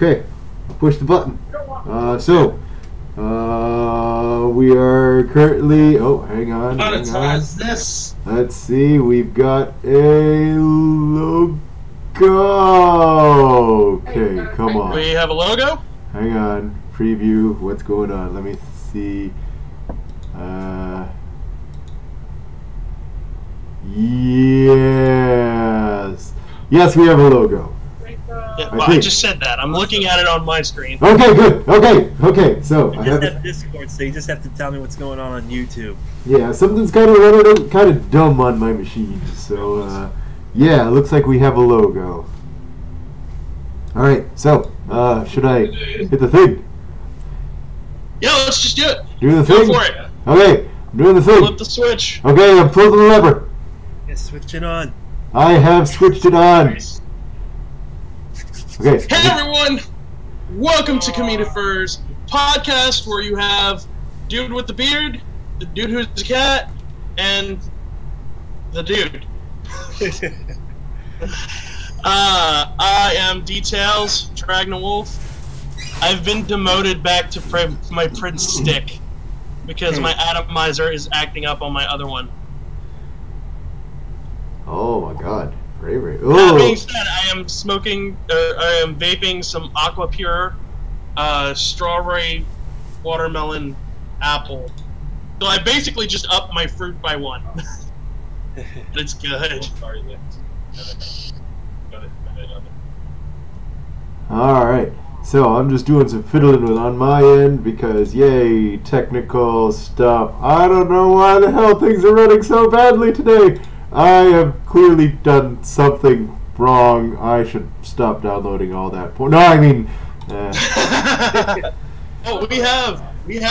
Okay, push the button. We are currently. Oh, hang on. Monetize this. Let's see. We've got a logo. Okay, come on. We have a logo. Hang on. Preview. What's going on? Let me see. Yes. Yes, we have a logo. Yeah, well, I just said that. I'm looking at it on my screen. Okay, good. Okay. So I have Discord, so you just have to tell me what's going on YouTube. Yeah, something's kind of dumb on my machine. So yeah, it looks like we have a logo. All right. So should I hit the thing? Yeah, let's just do it. Do the thing. Go for it. Okay, I'm doing the thing. Flip the switch. Okay, I'm flipping the lever. Yeah, switch it on. I have switched it on. Okay. Hey everyone! Welcome to Comedifurs, podcast where you have dude with the beard, the dude who's a cat, and the dude. I am DTales, Dragon Wolf. I've been demoted back to my Prince stick because my atomizer is acting up on my other one. Oh my god. That being said, I am smoking, I am vaping some Aqua Pure, strawberry, watermelon, apple. So I basically just upped my fruit by one. But it's good. Alright, so I'm just doing some fiddling with on my end because, yay, technical stuff. I don't know why the hell things are running so badly today. I have clearly done something wrong. I should stop downloading all that. No, I mean... Oh, we have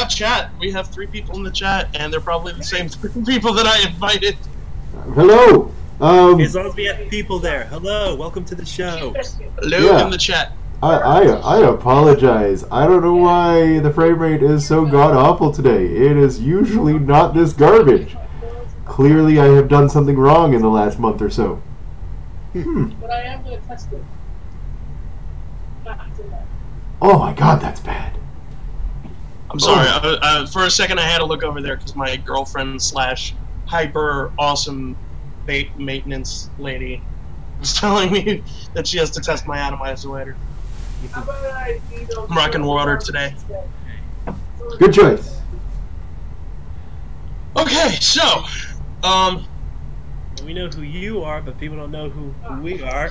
chat. We have 3 people in the chat, and they're probably the same 3 people that I invited. Hello! As long as we have people there. Hello, welcome to the show. Hello in the chat. I apologize. I don't know why the frame rate is so god-awful today. It is usually not this garbage. Clearly, I have done something wrong in the last month or so. But I am going to test it. Oh my god, that's bad. I'm sorry. For a second, I had to look over there because my girlfriend / hyper awesome maintenance lady was telling me that she has to test my atomizer later. I'm rocking water today. Good choice. Okay, so, we know who you are, but people don't know who we are.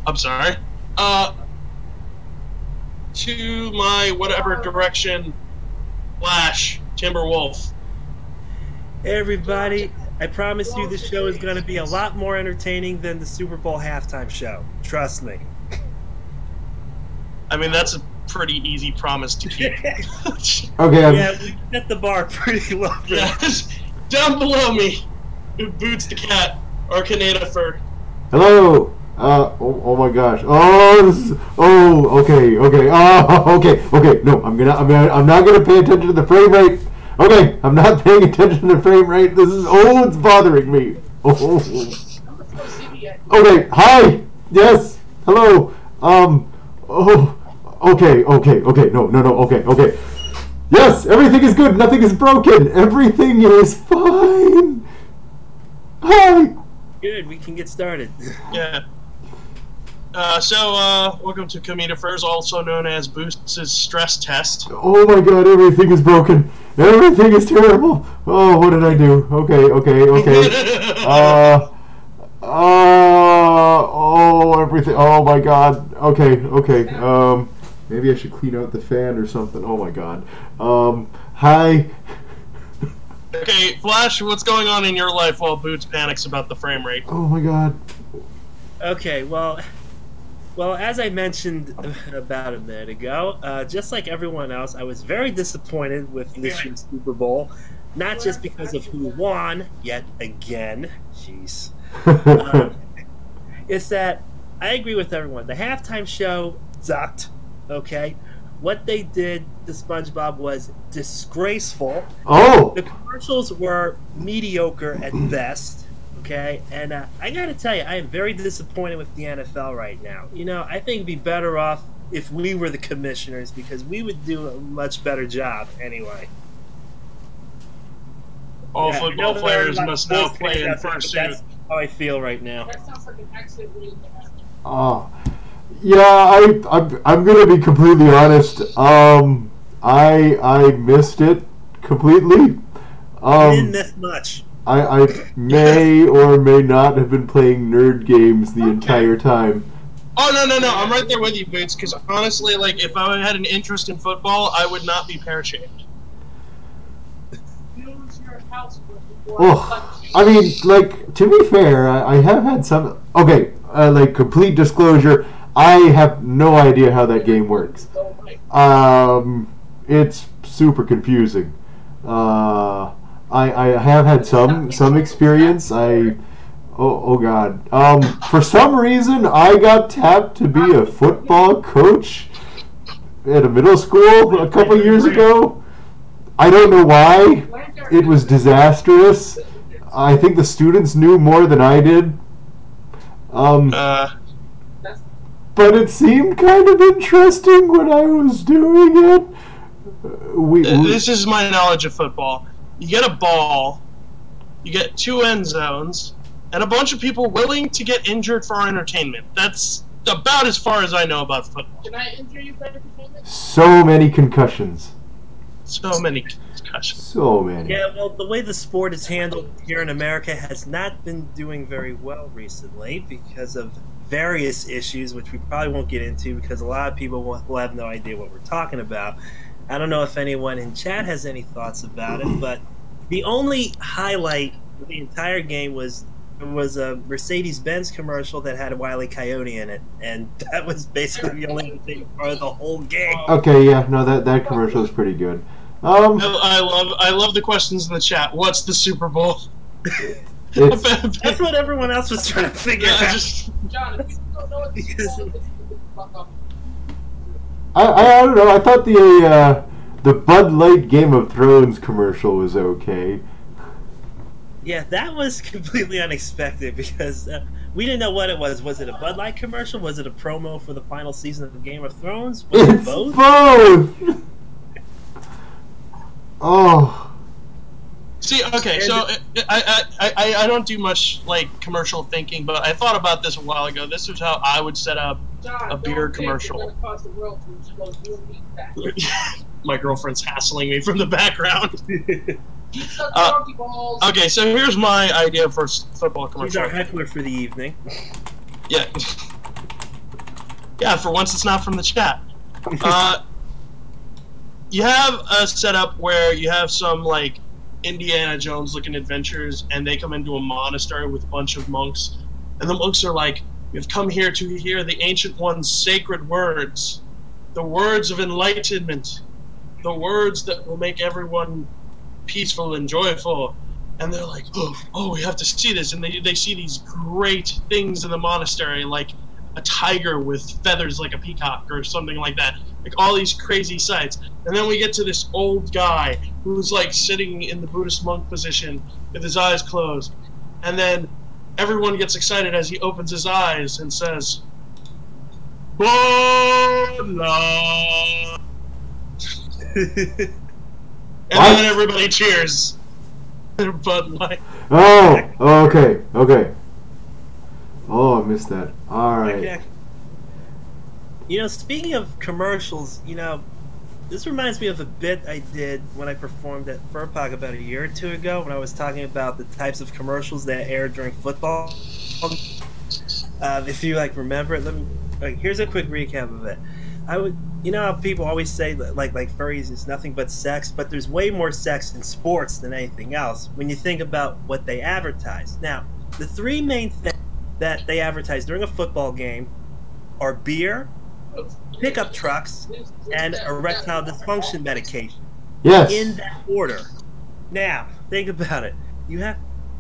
I'm sorry. To my whatever direction, Flash, Timberwolf. Hey everybody, I promise you this show is going to be a lot more entertaining than the Super Bowl halftime show. Trust me. I mean, that's a pretty easy promise to keep. Okay. Yeah, we set the bar pretty low. Yeah, down below me, Boots the cat, or Comedifurs. Hello. Oh my gosh. Okay. No, I'm not gonna pay attention to the frame rate. Okay, I'm not paying attention to the frame rate. It's bothering me. Oh. Okay. Hi. Yes. Hello. Okay. No. Okay. Yes, everything is good. Nothing is broken. Everything is fine. Hi. Good. We can get started. Yeah. Welcome to Comedifurs, also known as Boots' stress test. Oh my god, everything is broken. Everything is terrible. Oh, what did I do? Okay. Everything. Oh my god. Okay. Maybe I should clean out the fan or something. Oh my god. Hi. Okay, Flash, what's going on in your life while Boots panics about the frame rate? Oh my god. Okay, well, as I mentioned about a minute ago, just like everyone else, I was very disappointed with this year's Super Bowl. Not just because of who won, yet again. Jeez. It's that I agree with everyone. The halftime show sucked. Okay, what they did to SpongeBob was disgraceful. Oh. The commercials were mediocre at best. Okay, and I got to tell you, I am very disappointed with the NFL right now. You know, I think it'd be better off if we were the commissioners because we would do a much better job anyway. All Yeah, football players must now sports play in fans out there, but fursuit. that's how I feel right now. That sounds like an accident waiting to happen. Oh, yeah. I'm gonna be completely honest. I missed it completely. I didn't miss much. I may or may not have been playing nerd games the entire time. Oh, no, I'm right there with you, Boots, because honestly, like, if I had an interest in football, I would not be pear-shaped. Use your house before Oh, I mean, like, to be fair, I have had some... Okay, like, complete disclosure, I have no idea how that game works. It's super confusing. I have had some experience. Oh god. For some reason, I got tapped to be a football coach at a middle school a couple years ago. I don't know why. It was disastrous. I think the students knew more than I did. But it seemed kind of interesting when I was doing it. This is my knowledge of football. You get a ball, you get 2 end zones, and a bunch of people willing to get injured for our entertainment. That's about as far as I know about football. Can I injure you for entertainment? So many concussions. So many concussions. So many. Yeah, well, the way the sport is handled here in America has not been doing very well recently because of various issues, which we probably won't get into because a lot of people will have no idea what we're talking about. I don't know if anyone in chat has any thoughts about it, but the only highlight of the entire game was a Mercedes-Benz commercial that had a Wile E. Coyote in it, and that was basically the only thing part of the whole game. Okay, yeah, no, that commercial is pretty good. I love the questions in the chat. What's the Super Bowl? That's what everyone else was trying to figure out. John, if you don't know what this is, fuck up. I don't know. I thought the Bud Light Game of Thrones commercial was okay. Yeah, that was completely unexpected because we didn't know what it was. Was it a Bud Light commercial? Was it a promo for the final season of Game of Thrones? Was it both? Both. Oh. See, okay, so I don't do much like commercial thinking, but I thought about this a while ago. This is how I would set up a beer commercial. My girlfriend's hassling me from the background. Okay, so here's my idea for football commercial. He's our heckler for the evening. Yeah. Yeah, for once it's not from the chat. You have a setup where you have some, like, Indiana Jones looking adventures, and they come into a monastery with a bunch of monks, and the monks are like, "We've come here to hear the Ancient One's sacred words, the words of enlightenment, the words that will make everyone peaceful and joyful." And they're like, oh, we have to see this, and they see these great things in the monastery, like a tiger with feathers like a peacock or something like that, like all these crazy sights. And then we get to this old guy who's like sitting in the Buddhist monk position with his eyes closed, and then everyone gets excited as he opens his eyes and says, "Bola." And then everybody cheers. Bud Light. Oh, okay. Oh, I missed that. All right. Okay. You know, speaking of commercials, you know, this reminds me of a bit I did when I performed at FurPog about a year or two ago when I was talking about the types of commercials that aired during football. If you like remember it, here's a quick recap of it. You know how people always say that, like furries is nothing but sex, but there's way more sex in sports than anything else when you think about what they advertise. Now, the 3 main things that they advertise during a football game are beer, pickup trucks, and erectile dysfunction medication. Yes. In that order. Now, think about it.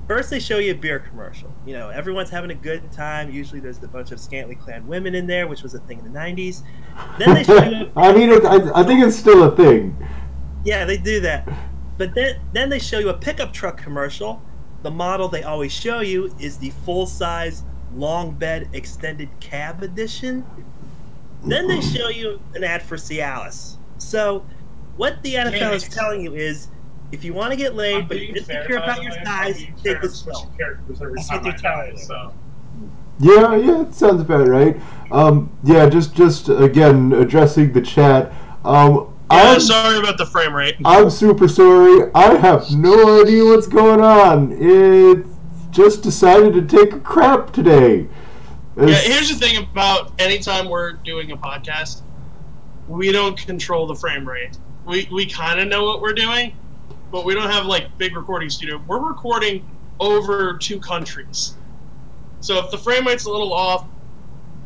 First, they show you a beer commercial. You know, everyone's having a good time. Usually, there's a bunch of scantily clad women in there, which was a thing in the '90s. Then they show you. I mean, I think it's still a thing. Yeah, they do that. But then they show you a pickup truck commercial the model they always show you is the full-size long bed extended cab edition. Then they show you an ad for Cialis. So what the NFL is telling you is, if you want to get laid but you're insecure about your size, take this pill. That's what they're telling you. Yeah, it sounds about right. Yeah, just again addressing the chat. I'm sorry about the frame rate. I'm super sorry. I have no idea what's going on. It's just decided to take a crap today. Yeah, here's the thing about anytime we're doing a podcast, we don't control the frame rate. We kind of know what we're doing, but we don't have like big recording studio. We're recording over 2 countries. So if the frame rate's a little off,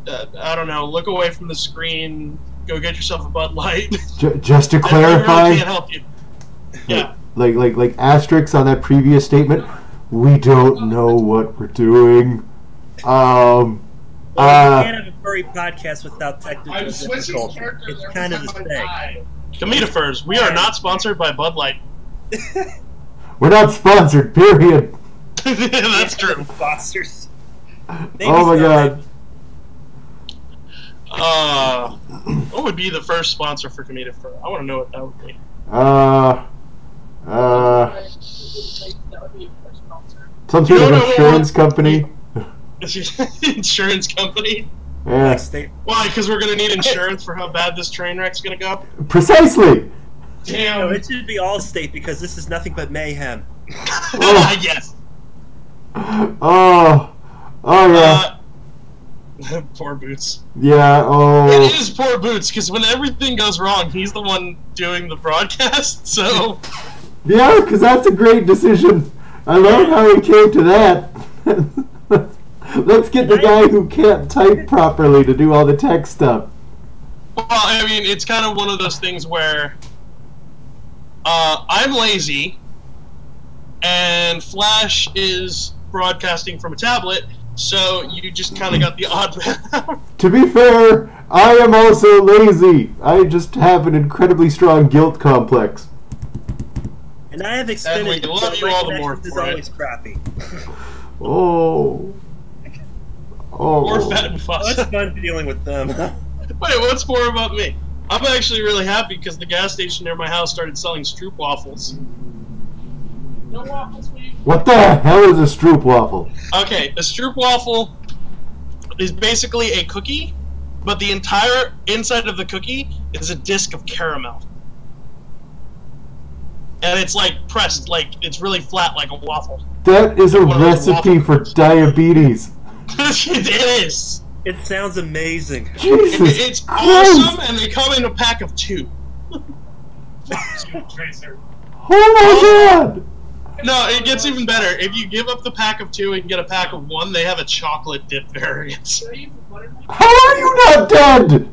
I don't know, look away from the screen, go get yourself a Bud Light. Just to clarify, I really can't help you. Yeah. Like asterisks on that previous statement, we don't know what we're doing. Well, you can't have a furry podcast without technical difficulty. It's kind of the thing. Comedifurs, we are not sponsored by Bud Light. We're not sponsored, period. That's true. Sponsors. Oh my god. What would be the first sponsor for Comedi-Furs? I want to know what that would be. Some sort of insurance company. Insurance company? Yeah. Why? Because we're going to need insurance for how bad this train wreck's going to go? Precisely! Damn. No, it should be Allstate because this is nothing but mayhem. Yes. Oh yeah. Poor Boots. Yeah, It is poor Boots, because when everything goes wrong, he's the one doing the broadcast, so... Yeah, because that's a great decision. I love how he came to that. Let's get the guy who can't type properly to do all the tech stuff. Well, I mean, it's kind of one of those things where... I'm lazy, and Flash is broadcasting from a tablet, so you just kind of got the odd man out. To be fair, I am also lazy. I just have an incredibly strong guilt complex. And I have extended. And we love you all the more is for it. always crappy. Oh. Or Fat and Fuss. Oh, it's fun dealing with them. Wait, what's more about me? I'm actually really happy because the gas station near my house started selling Stroop waffles. No waffles for you. What the hell is a Stroop waffle? Okay, a Stroop waffle is basically a cookie, but the entire inside of the cookie is a disc of caramel. And it's like pressed, like it's really flat like a waffle. That is a recipe for diabetes. It is. It sounds amazing. Jesus It's awesome, and they come in a pack of 2. Oh my god! No, it gets even better. If you give up the pack of 2 and get a pack of 1, they have a chocolate dip variant. How are you not dead?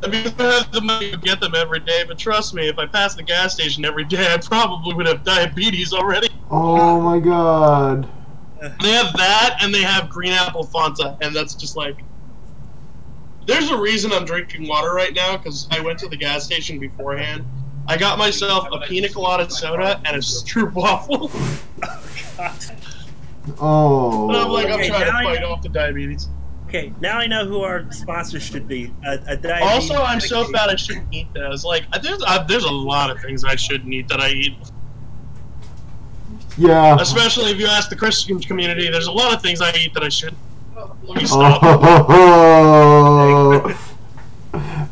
I mean, if I have the money to get them every day, but trust me, if I passed the gas station every day, I probably would have diabetes already. Oh my god. They have that, and they have green apple Fanta, and that's just like... There's a reason I'm drinking water right now, because I went to the gas station beforehand. I got myself a pina colada soda and a Stroop waffle. Oh. And I'm like, I'm Okay, trying to now fight you- off the diabetes. Okay, now I know who our sponsors should be. A diabetes Also, I'm so medication. fat I shouldn't eat those. Like, there's a lot of things I shouldn't eat that I eat. Yeah. Especially if you ask the Christian community, there's a lot of things I eat that I shouldn't. Let me stop.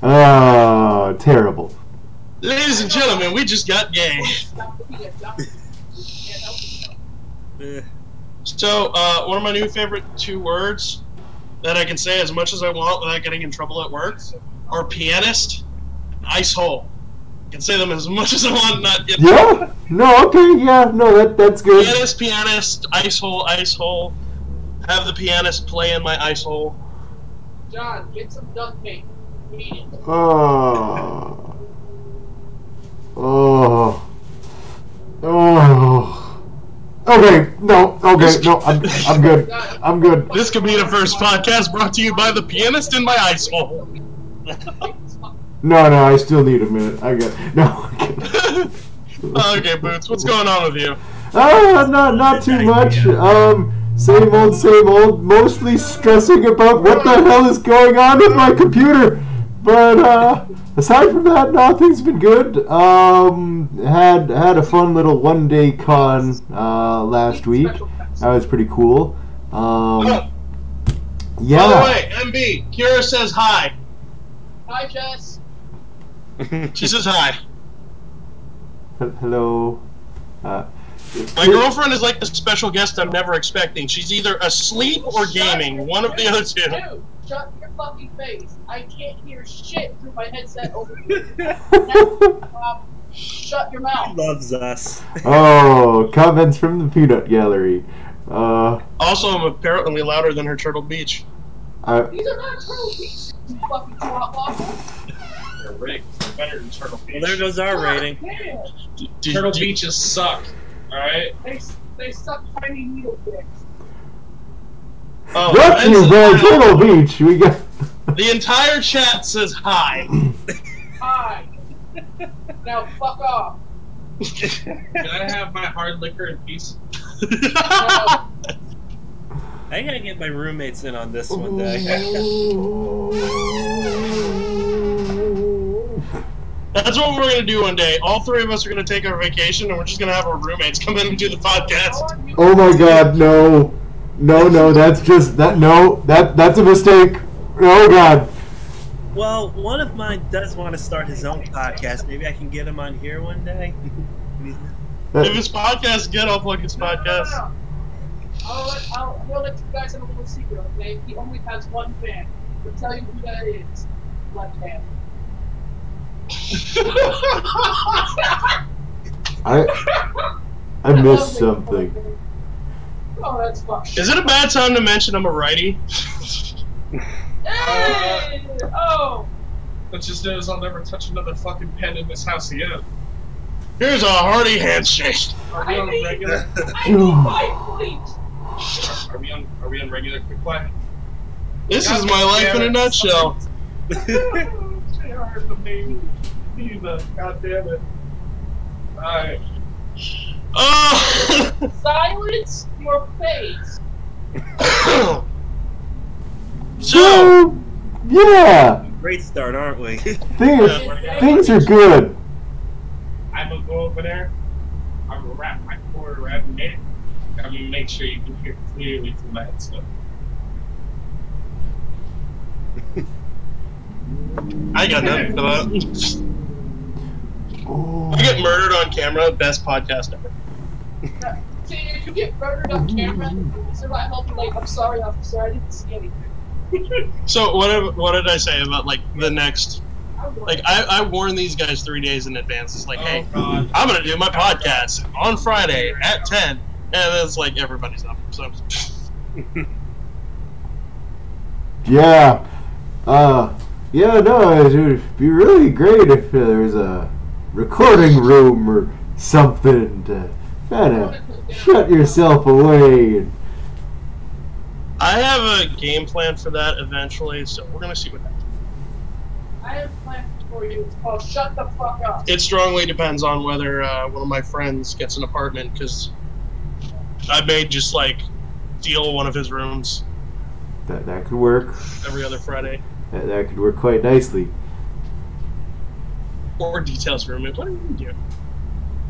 Oh, terrible. Ladies and gentlemen, we just got gay. So, one of my new favorite 2 words that I can say as much as I want without getting in trouble at work are pianist, ice hole. I can say them as much as I want, not get. Yeah? No, okay, yeah, no, that's good. Pianist, ice hole. Have the pianist play in my ice hole. John, get some duct tape. Eat it. Oh. Oh. Oh. Okay, no, I'm good. I'm good. This Comedi-Furs podcast brought to you by the pianist in my ice hole. No, I still need a minute. I got no. Okay, Boots, what's going on with you? Not too much. Same old. Mostly stressing about what the hell is going on with my computer. But aside from that, no, things have been good. Had a fun little one-day con last week. That was pretty cool. Yeah. By the way, MB, Kira says hi. Hi, Jess. She says hi. Hello. My girlfriend is like the special guest I'm never expecting. She's either asleep or gaming. One of the other two. Dude, shut your fucking face. I can't hear shit through my headset over here. Shut your mouth. He loves us. Oh, comments from the peanut gallery. Also, I'm apparently louder than her Turtle Beach. These are not Turtle Beach, you fucking twat waffle. They're rigged. They're better than Turtle Beach. Well, there goes our rating. Turtle Beaches suck. Alright? They suck tiny needle dicks. Oh, Brought to you by Turtle Beach. We got the entire chat says hi. Hi. Now fuck off. Can I have my hard liquor in peace? No. I gotta get my roommates in on this one day. That's what we're gonna do one day. All three of us are gonna take our vacation, and we're just gonna have our roommates come in and do the podcast. Oh my God, no, that's just that. No, that's a mistake. Oh God. Well, one of mine does want to start his own podcast. Maybe I can get him on here one day. If his podcast is good, I'll plug his podcast. No. We'll let you guys in a little secret, okay? He only has one fan. We'll tell you who that is. Left hand. I missed something. Oh, that's fucked. Is it a bad time to mention I'm a righty? Hey! Oh! That just knows I'll never touch another fucking pen in this house again. Here's a hearty handshake. Are we on regular? I need my bleach! Are we on regular quick play? This is my life in a nutshell. God damn it. Alright. Oh! Silence your face! So, yeah, Great start, aren't we? things are good. I'm gonna go over there. I'm gonna wrap my cord around it. I'm gonna make sure you can hear clearly from my headset. I got nothing for that. I get murdered on camera, best podcast ever. See, if you get murdered on camera, so I help you, like, I'm sorry, officer, I didn't see anything. So what did I say about like the next? Like I warned these guys 3 days in advance. It's like, hey, God. I'm gonna do my podcast on Friday at 10, and it's like everybody's up. So Yeah, no, it would be really great if there was a recording room or something to kind of shut yourself away. I have a game plan for that eventually. So we're gonna see what happens. I have plans for you. It's called Shut the Fuck Up. It strongly depends on whether one of my friends gets an apartment, because I may just like steal one of his rooms That could work. every other Friday. That could work quite nicely. Or Details roommate. What do you do?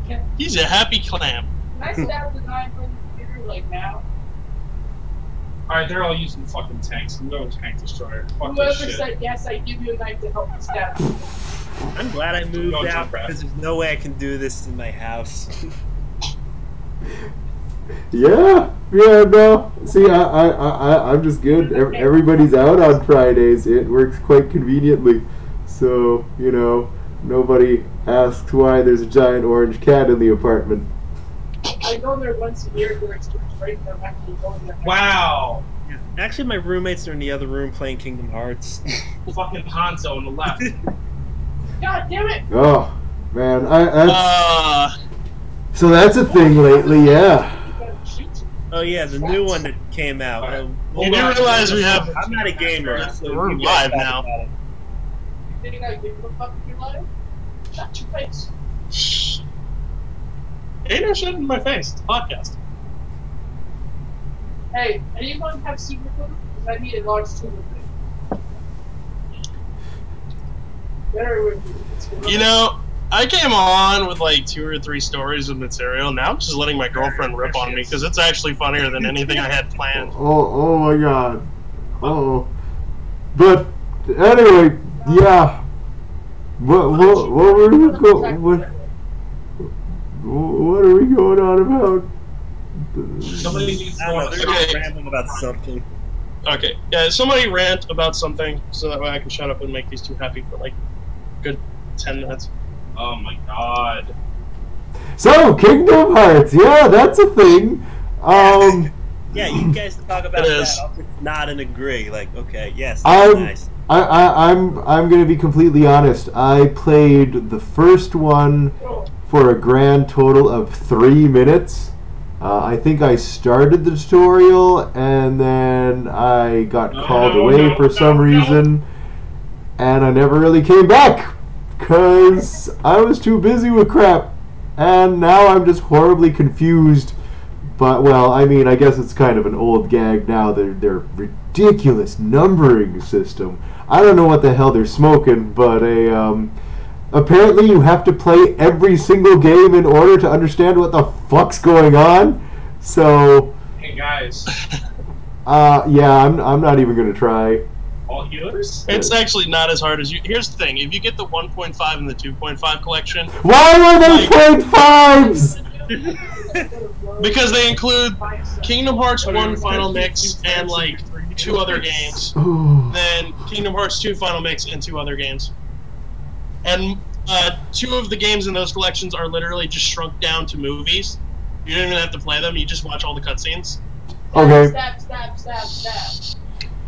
Can, He's a happy clam. can I stab the guy in front of the computer, like, now? Alright, they're all using fucking tanks. I'm going tank destroyer. Fuck Whoever this shit. said yes, I give you a knife to help me stab him. I'm glad I moved Go out jump rat. because there's no way I can do this in my house. Yeah, no. See, I'm just good. Everybody's out on Fridays. It works quite conveniently. So, nobody asks why there's a giant orange cat in the apartment. I go there once a year during spring break, and I'm actually going there. Wow! Actually, my roommates are in the other room playing Kingdom Hearts. Fucking Hanzo on the left. God damn it! Oh, man. Uh, So that's a thing lately, yeah. Oh yeah, the new one that came out. You do realize we have- I'm not a gamer. So We're you guys live talk now. about it. You think I give a fuck if you're lying? Shut your face. Ain't no shit in my face. It's a podcast. Hey, anyone have super glue? Because I need a large super glue. Better with you. You know, I came on with like 2 or 3 stories of material. Now I'm just letting my girlfriend rip on me because it's actually funnier than anything I had planned. Oh my god. Oh. But anyway, yeah. What were you what are we going on about? Somebody needs to I don't know, they're just Okay. rambling about something. Okay, yeah, somebody rant about something so that way I can shut up and make these two happy for like a good 10 minutes. Oh my god. So, Kingdom Hearts, yeah, that's a thing. Yeah, you guys talk about It that. is. I'll just nod and agree. Like, okay, yes, I'm- nice. I'm gonna be completely honest. I played the first one for a grand total of 3 minutes. I think I started the tutorial and then I got called away for some reason, and I never really came back because I was too busy with crap. And now I'm just horribly confused. But well, I mean, I guess it's kind of an old gag now. Their ridiculous numbering system. I don't know what the hell they're smoking, but apparently you have to play every single game in order to understand what the fuck's going on. So, Hey guys, yeah, I'm not even gonna try. all healers? It's actually not as hard as you. Here's the thing: if you get the 1.5 and the 2.5 collection, Why are they 0.5s? because they include Kingdom Hearts 1 Final Mix and like 2 other games, then Kingdom Hearts 2 Final Mix and 2 other games, and 2 of the games in those collections are literally just shrunk down to movies. You don't even have to play them; you just watch all the cutscenes. Okay. Stab.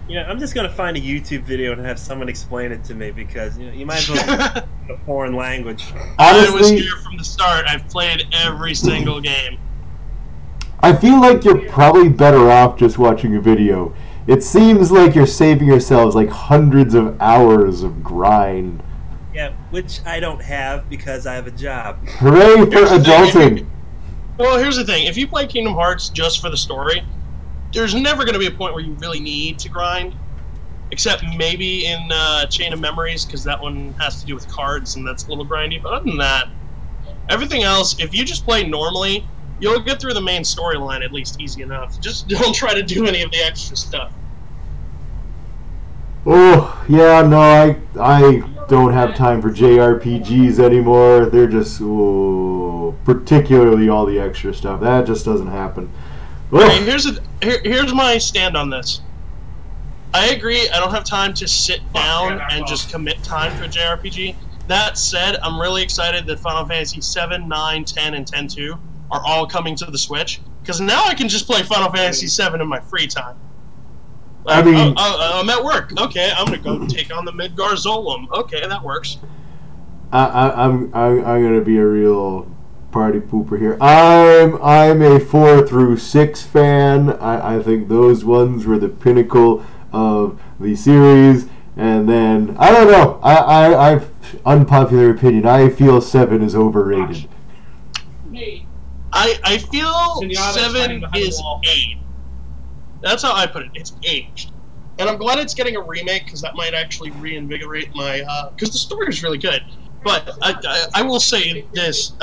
You know, I'm just gonna find a YouTube video and have someone explain it to me because you might as well in a foreign language. I was Honestly, here from the start. I've played every single game. I feel like you're probably better off just watching a video. It seems like you're saving yourselves like hundreds of hours of grind. Yeah, which I don't have because I have a job. Hooray for Here's the thing, adulting! Well, here's the thing: if you play Kingdom Hearts just for the story, there's never going to be a point where you really need to grind, except maybe in Chain of Memories, because that one has to do with cards, and that's a little grindy. But other than that, everything else, if you just play normally, you'll get through the main storyline at least easy enough. Just don't try to do any of the extra stuff. Oh, yeah, no, I don't have time for JRPGs anymore. They're just, particularly all the extra stuff. That just doesn't happen. Okay, here's my stand on this. I agree, I don't have time to sit down and just commit time to a JRPG. That said, I'm really excited that Final Fantasy 7, 9, 10, and 10-2 are all coming to the Switch, because now I can just play Final Fantasy 7 in my free time. Like, I mean, I'm at work. Okay, I'm gonna go take on the Midgar Zolom. Okay, that works. I'm gonna be a real party pooper here. I'm a 4 through 6 fan. I think those ones were the pinnacle of the series. And then I don't know. I've unpopular opinion. I feel 7 is overrated. Me. I feel Zenyatta's hiding 7 behind the is wall. 8. That's how I put it. It's aged. And I'm glad it's getting a remake, because that might actually reinvigorate my... because the story is really good. But I will say this,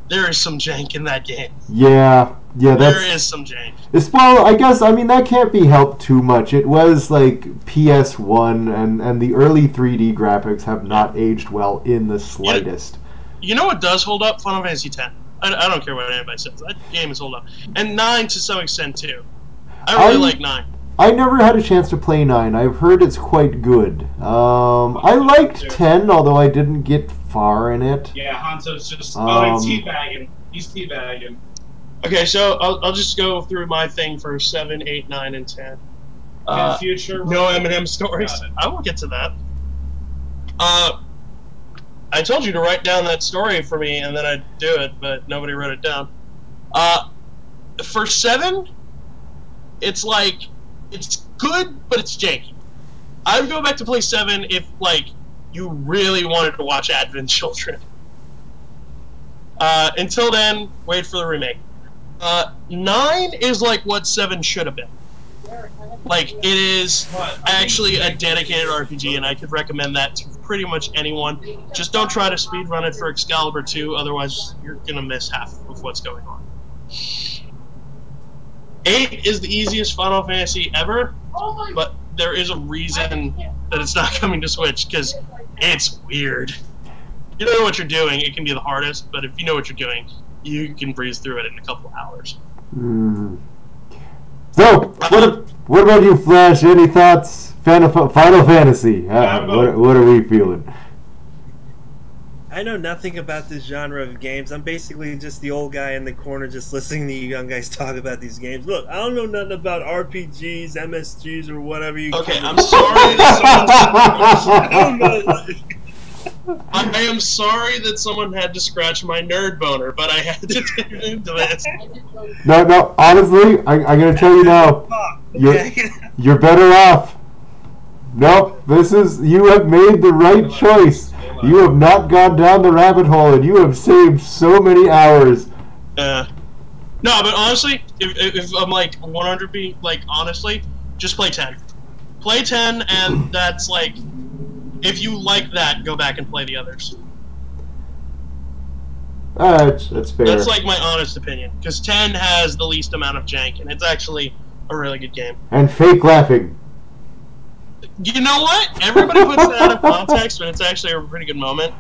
there is some jank in that game. Yeah, There that's... is some jank. Well, I guess, I mean, that can't be helped too much. It was, like, PS1, and the early 3D graphics have not aged well in the slightest. You know what does hold up? Final Fantasy X. I don't care what anybody says. That game is hold up. And 9 to some extent, too. I really like 9. I never had a chance to play 9. I've heard it's quite good. I liked 10, although I didn't get far in it. Yeah, Hanzo's just he's teabagging. He's teabagging. Okay, so I'll just go through my thing for 7, 8, 9, and 10. In the future, No Eminem stories. Got it. I will get to that. I told you to write down that story for me, and then I'd do it, but nobody wrote it down. For 7, it's like, it's good, but it's janky. I would go back to play 7 if, like, you really wanted to watch Advent Children. Until then, wait for the remake. 9 is like what 7 should have been. Like, it is actually a dedicated RPG, and I could recommend that to pretty much anyone. Just don't try to speedrun it for Excalibur 2, otherwise you're gonna miss half of what's going on. 8 is the easiest Final Fantasy ever, but there is a reason that it's not coming to Switch, because it's weird. You don't know what you're doing, it can be the hardest, but if you know what you're doing, you can breeze through it in a couple of hours. So, what about you, Flash? Any thoughts? Final Fantasy. What are we feeling? I know nothing about this genre of games. I'm basically just the old guy in the corner just listening to you young guys talk about these games. Look, I don't know nothing about RPGs, MSGs, or whatever you call them. I'm sorry that I am sorry that someone had to scratch my nerd boner, but I had to get into this. No, honestly, I'm going to tell you now, you're better off. Nope, you have made the right choice. You have not gone down the rabbit hole, and you have saved so many hours. No, but honestly, if I'm like 100 being, like, honestly, just play 10. Play 10, and that's like, if you like that, go back and play the others. That's fair. That's like my honest opinion, because 10 has the least amount of jank, and it's actually a really good game. And fake laughing. You know what? Everybody puts that out of context, but it's actually a pretty good moment.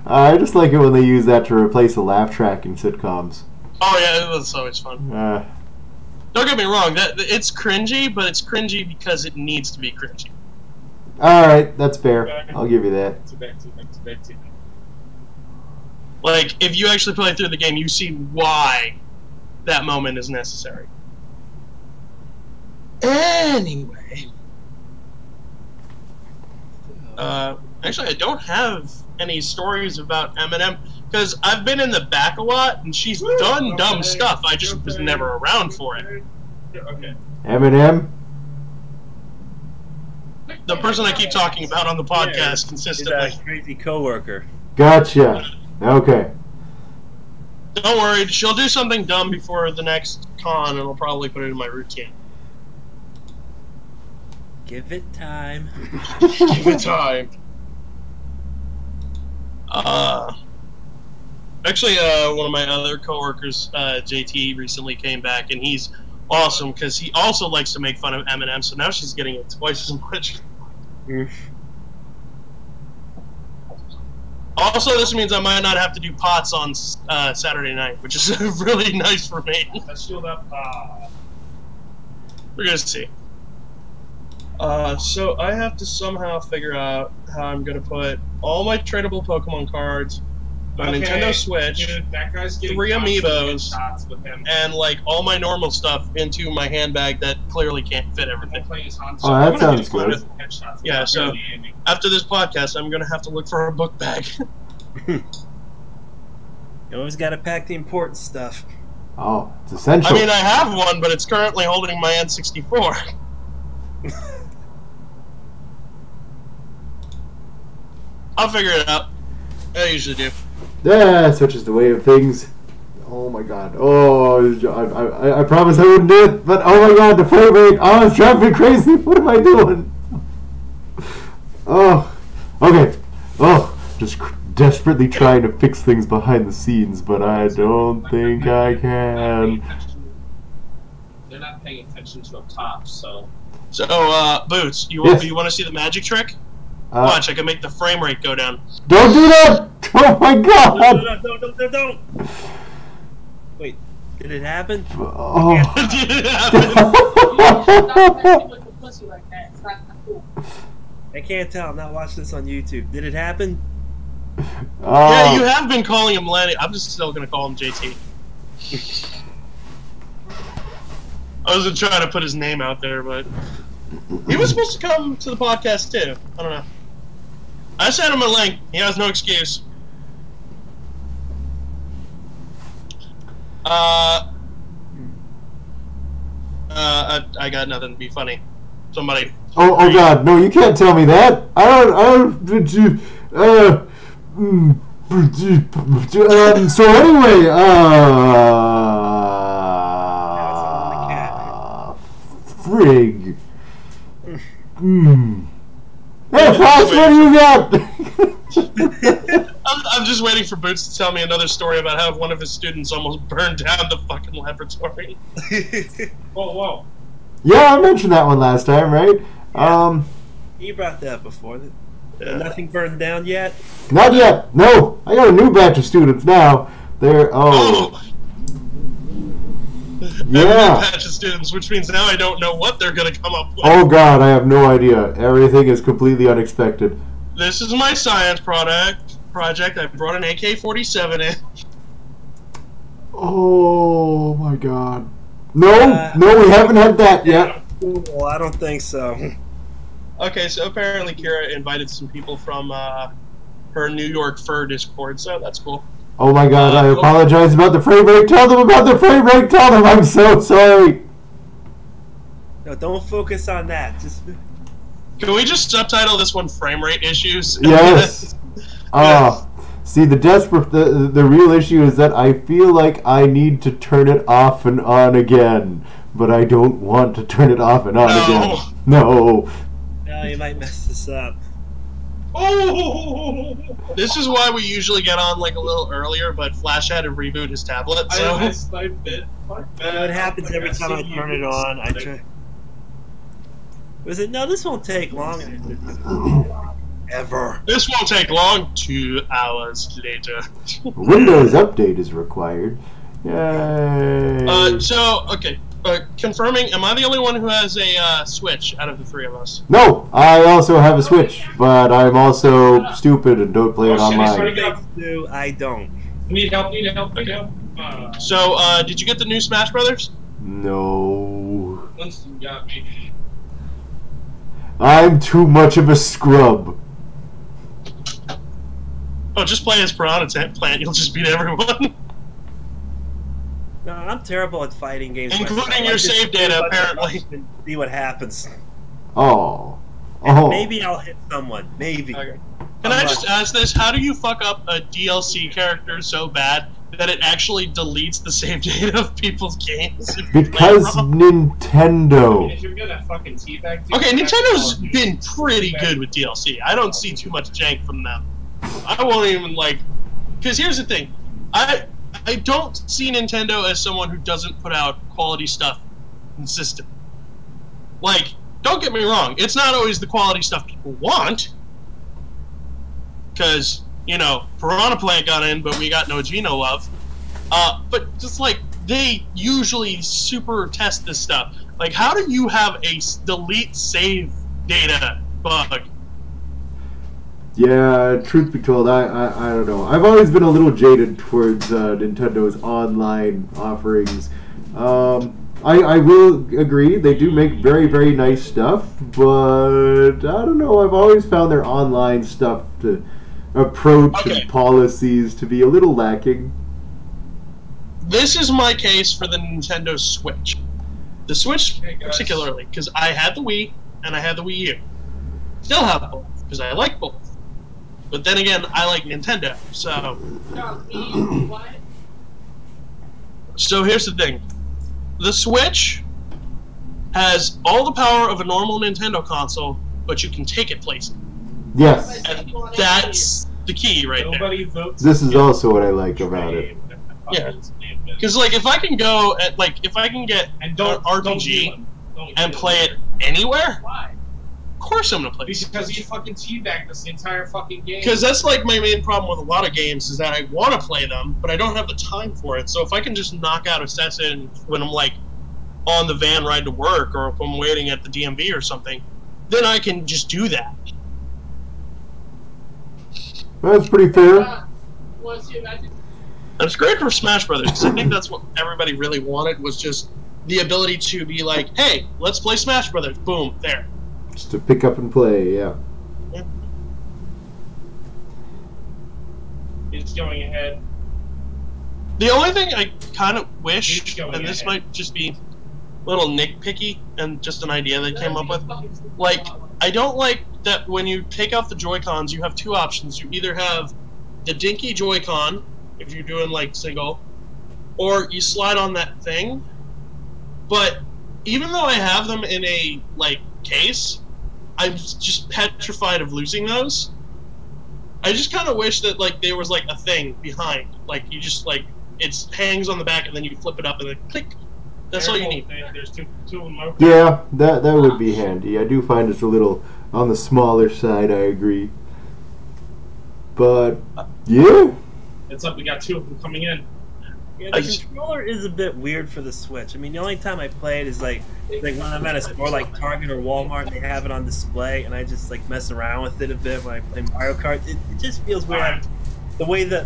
I just like it when they use that to replace a laugh track in sitcoms. Oh yeah, it was so much fun. Don't get me wrong, it's cringy, but it's cringy because it needs to be cringy. Alright, that's fair. I'll give you that. Like, if you actually play through the game, you see why that moment is necessary. Anyway. Actually, I don't have any stories about Eminem, because I've been in the back a lot, and she's done dumb stuff. I just was never around for it. Okay. Eminem? The person I keep talking about on the podcast consistently. That crazy coworker. Gotcha. Okay. Don't worry, she'll do something dumb before the next con, and I'll probably put it in my routine. Give it time. Give it time. Actually, one of my other coworkers, JT, recently came back, and he's awesome because he also likes to make fun of Eminem. So now she's getting it twice as much. Also, this means I might not have to do pots on Saturday night, which is really nice for me. We're gonna see. So I have to somehow figure out how I'm gonna put all my tradable Pokemon cards, my Nintendo Switch, dude, that guy's 3 amiibos, and like all my normal stuff into my handbag that clearly can't fit everything. Oh, that sounds good. Yeah, so after this podcast, I'm gonna have to look for a book bag. You always gotta pack the important stuff. Oh, it's essential. I mean, I have one, but it's currently holding my N64. I'll figure it out. I usually do. Yeah, such is the way of things. Oh my god. Oh, I promised I wouldn't do it, but oh my god, the frame rate. Oh, it's driving me crazy. What am I doing? Oh, okay. Oh, just desperately trying to fix things behind the scenes, but I don't think I can. They're not paying attention to up top, so. So, Boots, you Yes. want to see the magic trick? Watch, I can make the frame rate go down. Don't do that! Oh my god! Don't. Wait, did it happen? Oh. I can't tell. I'm not watching this on YouTube. Did it happen? Yeah, you have been calling him Lenny. I'm just still gonna call him JT. I wasn't trying to put his name out there, but he was supposed to come to the podcast too. I don't know. I sent him a link. He has no excuse. I got nothing to be funny. Somebody. Oh god, no, you can't tell me that. So anyway, frig. Hey, Flash, what do you got? I'm just waiting for Boots to tell me another story about how one of his students almost burned down the fucking laboratory. Whoa, whoa. Yeah, I mentioned that one last time, right? Yeah. You brought that up before. Yeah. Nothing burned down yet? Not yet. No, I got a new batch of students now. They're yeah. Batch of students, which means now I don't know what they're gonna come up with. Oh god, I have no idea. Everything is completely unexpected. This is my science project. I brought an AK-47 in. Oh my god. No, no, we haven't had that yet. Well, I don't think so. Okay, so apparently Kira invited some people from her New York Fur Discord, so that's cool. Oh my god, I apologize about the frame rate. Tell them about the frame rate. Tell them I'm so sorry. No, don't focus on that. Just. Can we just subtitle this one "Frame Rate Issues"? Yes. See, the real issue is that I feel like I need to turn it off and on again, but I don't want to turn it off and on again. No. No, you might mess this up. Oh! This is why we usually get on like a little earlier, but Flash had to reboot his tablet. So I sniped it. Fuck that. What happens every time I turn it on? I try. Was it? No, this won't take long. Ever. This won't take long. 2 hours later. Windows update is required. Yay. Okay. Confirming, am I the only one who has a Switch out of the three of us? No, I also have a Switch, but I'm also stupid and don't play it online. I don't. Need help, need help, need help. So, did you get the new Smash Brothers? No. Winston got me. I'm too much of a scrub. Oh, just play as Piranha Plant, you'll just beat everyone. No, I'm terrible at fighting games. Including your save data, apparently. See what happens. Oh. And maybe I'll hit someone. Maybe. Okay. Can I just ask this? How do you fuck up a DLC character so bad that it actually deletes the save data of people's games? Because Nintendo. If you're gonna fucking teabag, okay, Nintendo's been pretty good with DLC. I don't see too much jank from them. I won't even like... Because here's the thing. I don't see Nintendo as someone who doesn't put out quality stuff consistently. Like, don't get me wrong, it's not always the quality stuff people want. Because, you know, Piranha Plant got in, but we got no Geno love. But just like, they usually super test this stuff. Like, how do you have a delete save data bug? Yeah, truth be told, I don't know. I've always been a little jaded towards Nintendo's online offerings. I will agree, they do make very, very nice stuff, but I don't know, I've always found their online stuff to approach and policies to be a little lacking. This is my case for the Nintendo Switch. The Switch particularly, because I had the Wii and I had the Wii U. Still have both, because I like both. But then again, I like Nintendo, so... So here's the thing. The Switch has all the power of a normal Nintendo console, but you can take it places. Yes. And that's the key right there. This is also what I like about it. Yeah. Because, like, if I can go at, like, if I can get an RPG and play it anywhere... Why? Of course I'm gonna play it. Because you fucking teabagged this entire fucking game. Because that's like my main problem with a lot of games is that I want to play them, but I don't have the time for it. So if I can just knock out a session when I'm like on the van ride to work, or if I'm waiting at the DMV or something, then I can just do that. That's pretty fair. That's great for Smash Brothers because I think that's what everybody really wanted, was just the ability to be like, hey, let's play Smash Brothers. Boom, there. Just to pick up and play, yeah. It's going ahead. The only thing I kind of wish, and this might just be a little nitpicky and just an idea they came up with, like, I don't like that when you take out the Joy-Cons, you have two options. You either have the dinky Joy-Con, if you're doing like single, or you slide on that thing. But even though I have them in a like case, I'm just petrified of losing those. I just kind of wish that like there was like a thing behind, like you just like it hangs on the back and then you flip it up and then click. That's all you need. There's two of them. Yeah, that would be handy. I do find it's a little on the smaller side. I agree. But yeah, It's up. We got 2 of them coming in. Yeah, the controller is a bit weird for the Switch. I mean, the only time I play it is like when I'm at a store like Target or Walmart and they have it on display, and I just like mess around with it a bit when I play Mario Kart. It just feels weird. The way the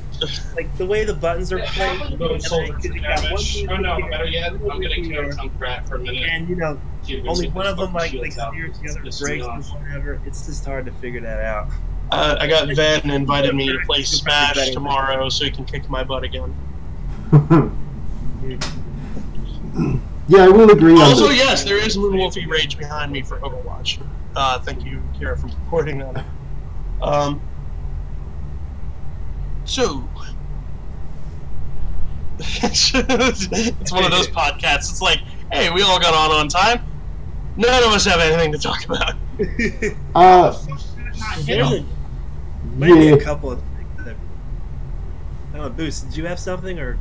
buttons are played. Go soldier for damage. Oh no, better yet, I'm gonna kill Junkrat for a minute. And you know, only one of them like steers, the other breaks or whatever. It's just hard to figure that out. I got Ven invited me to play Smash tomorrow, so he can kick my butt again. Yeah, I will agree on Also, this. yes, there is Moonwolfy Rage behind me for Overwatch. Thank you, Kira, for reporting that. So, it's one of those podcasts. It's like, hey, we all got on time. None of us have anything to talk about. Maybe Yeah. a couple of things. I don't know, Boost, did you have something or?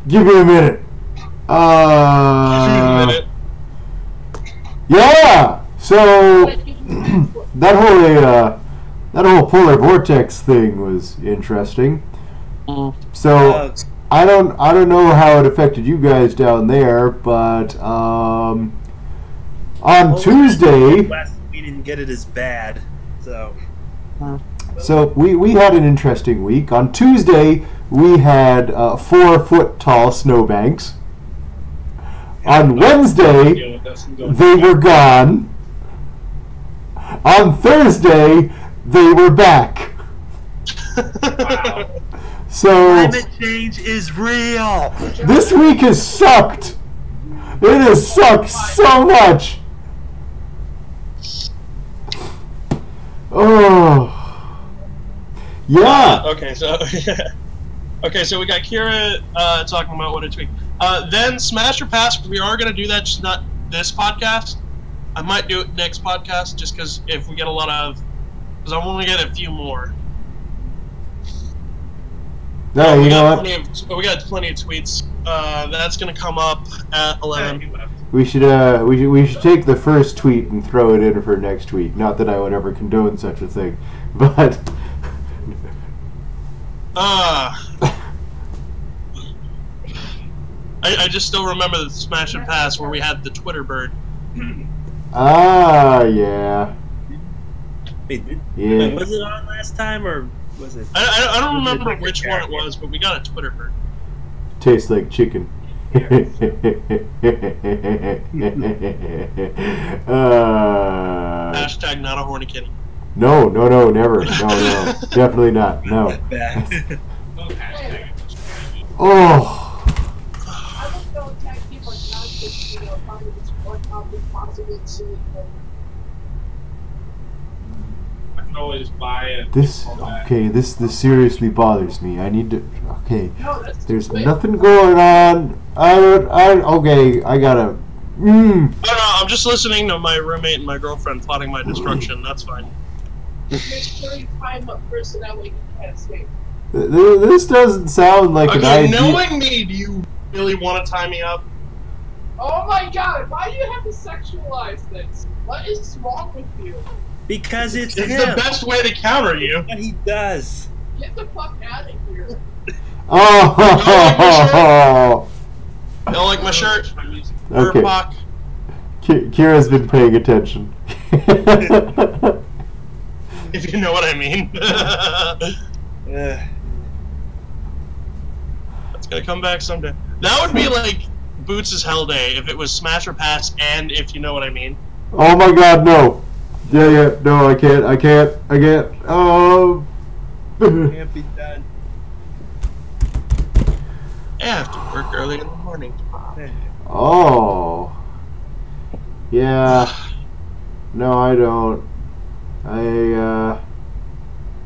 Give me a minute. Yeah. So that whole polar vortex thing was interesting. So I don't know how it affected you guys down there, but on Tuesday. We didn't get it as bad, so. So we had an interesting week. On Tuesday, we had 4-foot-tall snowbanks. On Wednesday, they were gone. On Thursday, they were back. Wow. So Climate change is real. this week has sucked. It has sucked so much. Oh. Yeah. Okay, so we got Kira talking about what a tweak. Then Smash or Pass, we are going to do that, just not this podcast. I might do it next podcast, just because if we get a lot of, because I want to get a few more. No, you know what? We got plenty of tweets. That's going to come up at 11. We should take the first tweet and throw it in for next week. Not that I would ever condone such a thing, but I just still remember the Smash and Pass where we had the Twitter bird. yeah. Wait, Yeah. was it on last time or was it? I don't remember which one it was, but we got a Twitter bird. Tastes like chicken. Hashtag not a horny kitty. No, never. No, definitely not. No. Oh. I would go tag team or not just, find this one possible to I can always buy it. This seriously bothers me. I need to. Okay. No, that's There's wait. nothing going on. I gotta. I don't know, I'm just listening to my roommate and my girlfriend plotting my destruction. That's fine. Make sure you time up first so that way you can't escape. This doesn't sound like an Okay, idea. knowing me, do you really want to tie me up? Oh my god, why do you have to sexualize this? What is wrong with you? Because it's It's him. the best way to counter you. What he does. Get the fuck out of here. Oh. You don't like my shirt? Okay. Burpak. Kira's been paying attention. If you know what I mean. It's gonna come back someday. That would be like Boots' Hell Day if it was Smash or Pass and if you know what I mean. Oh my god, no. Yeah, no, I can't. Oh. Can't be done. I have to work early in the morning. Oh. Yeah. No, I don't.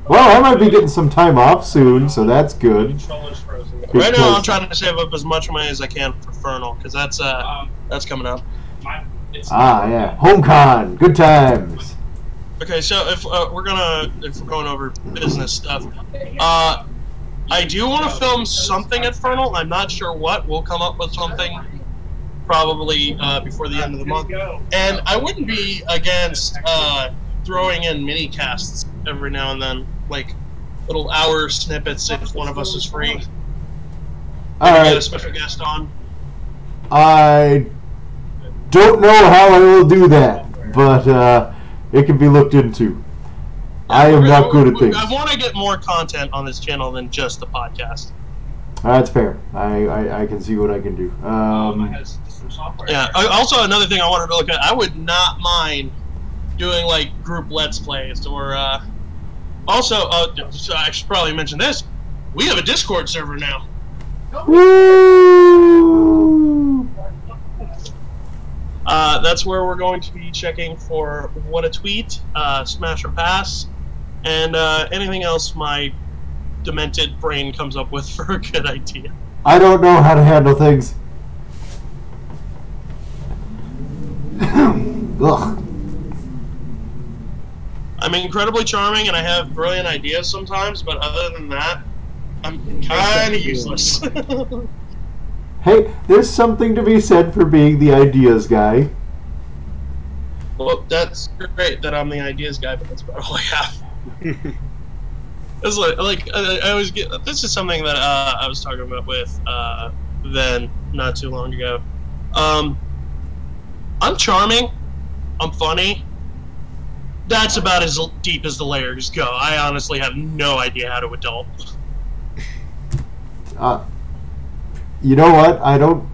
Well, I might be getting some time off soon, so that's good. Controller's frozen. Right now, I'm trying to save up as much money as I can for Fernal, because that's coming up. Yeah. HomeCon. Good times. Okay, so if we're going over business stuff, I do want to film something at Fernal. I'm not sure what. We'll come up with something probably before the end of the month. And I wouldn't be against throwing in mini casts every now and then, like little hour snippets if one of us is free. Get a special guest on. I don't know how I will do that, but it can be looked into. I am not good at things. I want to get more content on this channel than just the podcast. That's fair. I can see what I can do. Yeah. Also, another thing I wanted to look at, I would not mind doing like group let's plays, or also, so I should probably mention this. We have a Discord server now. Woo! That's where we're going to be checking for what a tweet, smash or pass, and anything else my demented brain comes up with for a good idea. I don't know how to handle things. Ugh. I'm incredibly charming and I have brilliant ideas sometimes, but other than that, I'm kind of useless. Hey, there's something to be said for being the ideas guy. Well, that's great that I'm the ideas guy, but that's about all I have. It's like I always get. This is something that I was talking about with Ven not too long ago. I'm charming. I'm funny. That's about as deep as the layers go. I honestly have no idea how to adult. You know what? I don't.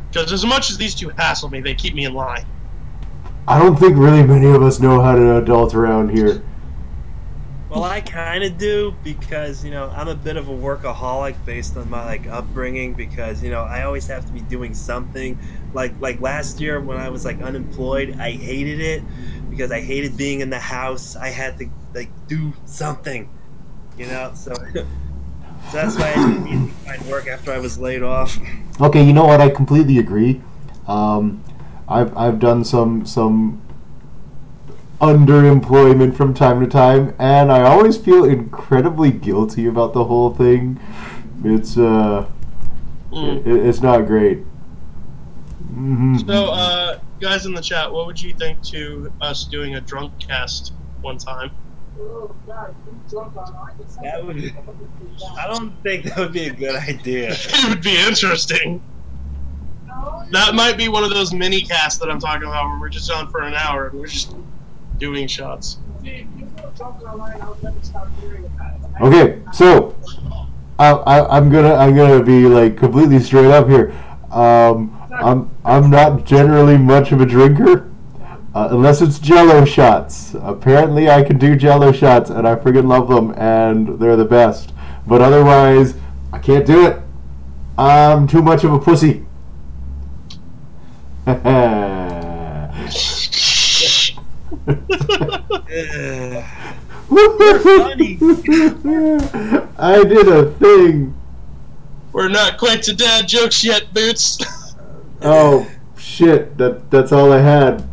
Because as much as these two hassle me, they keep me in line. I don't think really many of us know how to adult around here. Well, I kind of do, because, you know, I'm a bit of a workaholic based on my, like, upbringing, because, you know, I always have to be doing something. Like last year when I was, like, unemployed, I hated it, because I hated being in the house. I had to, like, do something, you know, so that's why I didn't find work after I was laid off. Okay, you know what? I completely agree. I've done some underemployment from time to time, and I always feel incredibly guilty about the whole thing. It's it's not great. Mm-hmm. So, guys in the chat, what would you think to us doing a drunk cast one time? That would. I don't think that would be a good idea. It would be interesting. That might be one of those mini casts that I'm talking about, where we're just on for an hour and we're just doing shots. Okay, so I'm gonna be like completely straight up here. I'm not generally much of a drinker, unless it's Jello shots. Apparently, I can do Jello shots, and I friggin' love them, and they're the best. But otherwise, I can't do it. I'm too much of a pussy. We're funny. I did a thing. We're not quite to dad jokes yet, Boots. Oh shit! That's all I had.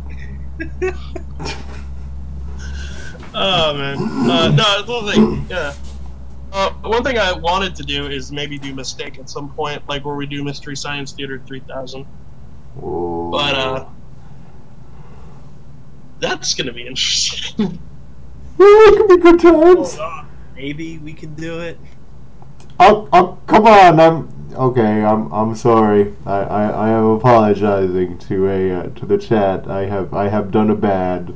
Oh man, no, the thing, yeah. One thing I wanted to do is maybe do Mistake at some point, like where we do Mystery Science Theater 3000. Whoa. But that's gonna be interesting. It could be good times. Maybe we can do it. Oh, come on! I'm sorry. I am apologizing to the chat. I have done a bad.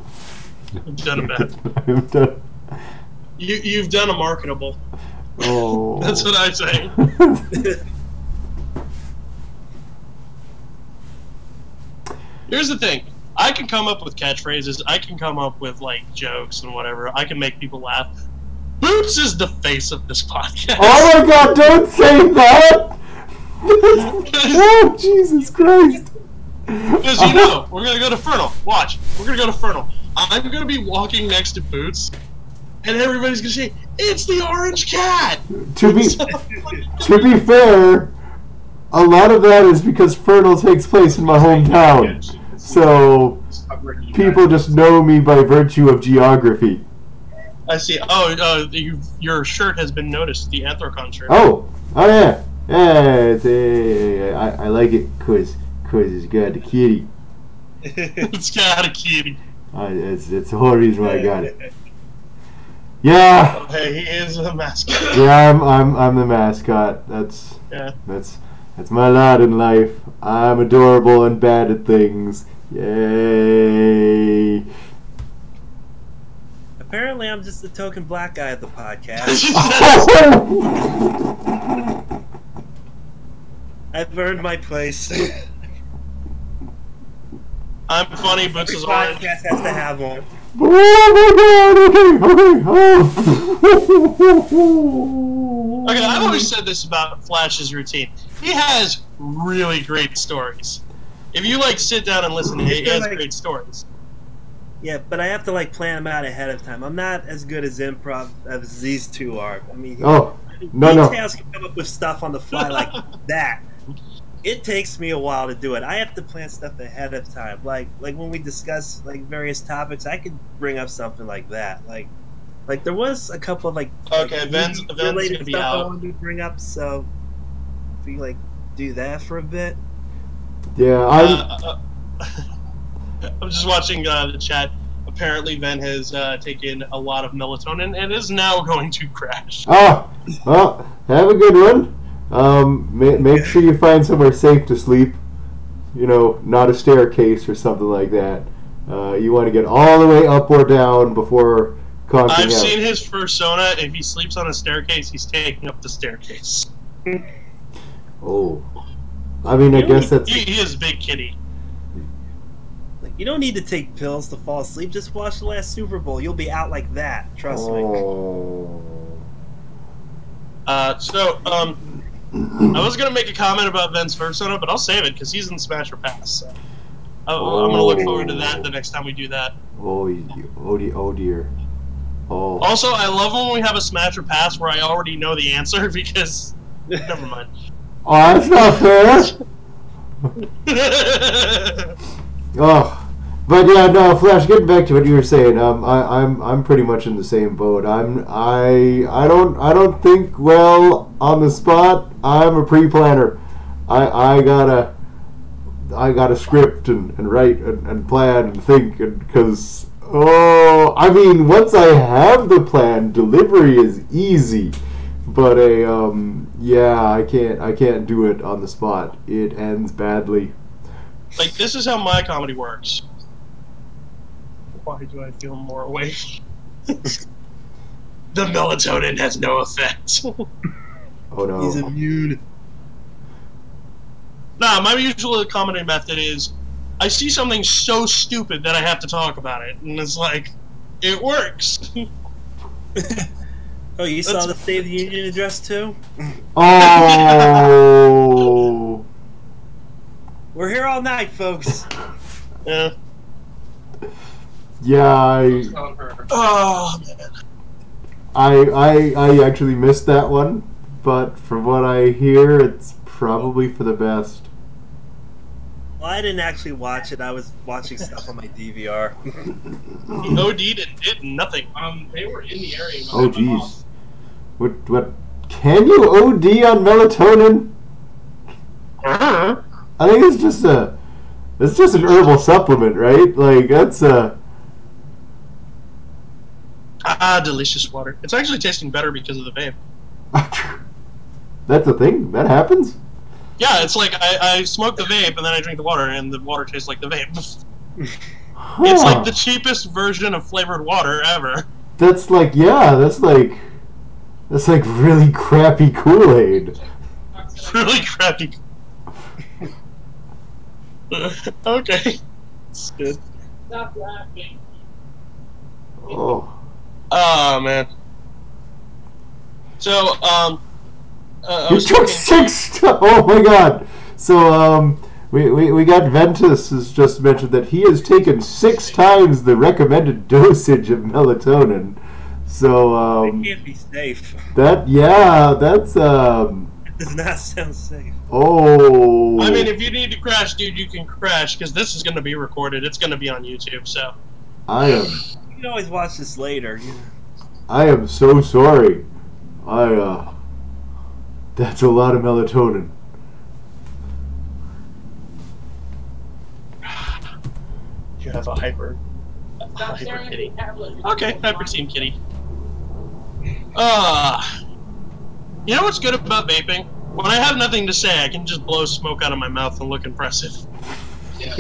You've done a bad. I've done. You've done a marketable. Oh. That's what I say. Here's the thing. I can come up with catchphrases. I can come up with, like, jokes and whatever. I can make people laugh. Boots is the face of this podcast. Oh my god, don't say that! Oh, Jesus Christ! Because you know, we're gonna go to Fernal. Watch, we're gonna go to Fernal. I'm gonna be walking next to Boots, and everybody's gonna say, "It's the orange cat." To be fair, a lot of that is because Fernal takes place in my hometown, so people just know me by virtue of geography. I see. Oh, your shirt has been noticed. The Anthrocon shirt. Oh yeah. Yeah, I like it cause it's got the kitty. It's got a kitty. It's the whole reason why I got it. Yeah. Oh, hey, he is the mascot. Yeah, I'm the mascot. That's my lot in life. I'm adorable and bad at things. Yay. Apparently, I'm just the token black guy of the podcast. I've earned my place. I'm funny, Boots is orange. Podcast has to have one. Oh my god, okay. Okay, I've always said this about Flash's routine. He has really great stories. If you like sit down and listen to him, he has great stories. Yeah, but I have to like plan them out ahead of time. I'm not as good as improv as these two are. I mean, DTales can come up with stuff on the fly like that. It takes me a while to do it. I have to plan stuff ahead of time. Like when we discuss like various topics, I could bring up something like that. Like there was a couple of events related gonna be stuff out. I wanted to bring up. So if we like do that for a bit. Yeah, I'm just watching the chat. Apparently, Ven has taken a lot of melatonin and is now going to crash. Oh, well, have a good one. Make sure you find somewhere safe to sleep. You know, not a staircase or something like that. You want to get all the way up or down before conking out. I've seen his persona. If he sleeps on a staircase, he's taking up the staircase. Oh. I mean, I guess that's... He is big kitty. You don't need to take pills to fall asleep. Just watch the last Super Bowl. You'll be out like that. Trust me. I was gonna make a comment about Ven's persona, but I'll save it because he's in Smash or Pass. So I'm gonna look forward to that the next time we do that. Oh dear. Oh. Also, I love when we have a Smash or Pass where I already know the answer because never mind. Oh, that's not fair. Oh. But yeah, no, Flash. Getting back to what you were saying, I'm pretty much in the same boat. I don't think well on the spot. I'm a pre-planner. I gotta script and write and plan and think because I mean once I have the plan, delivery is easy. But yeah, I can't do it on the spot. It ends badly. Like this is how my comedy works. Why do I feel more awake? The melatonin has no effect. Oh no. He's immune. Nah, my usual comedy method is I see something so stupid that I have to talk about it. And it's like, it works. Oh, you saw the State of the Union address too? Oh. We're here all night, folks. Yeah. Yeah, Oh, man. I actually missed that one, but from what I hear, it's probably for the best. Well, I didn't actually watch it. I was watching stuff on my DVR. He OD'd and did nothing. They were in the area. Oh, jeez. What? Can you OD on melatonin? I think it's just an herbal supplement, right? Like that's delicious water. It's actually tasting better because of the vape. That's a thing? That happens? Yeah, it's like I smoke the vape and then I drink the water and the water tastes like the vape. Huh. It's like the cheapest version of flavored water ever. That's like really crappy Kool-Aid. Really crappy. Okay. It's good. Stop laughing. Oh. Oh, man. So, You took 6. Oh my god! So we got Ventus has just mentioned that he has taken 6 times the recommended dosage of melatonin. So It can't be safe. that's It does not sound safe. Oh. I mean, if you need to crash, dude, you can crash because this is going to be recorded. It's going to be on YouTube, so. I You can always watch this later. am so sorry. That's a lot of melatonin. You have a hyper kitty. Okay, hyper team kitty. You know what's good about vaping? When I have nothing to say, I can just blow smoke out of my mouth and look impressive. Yeah,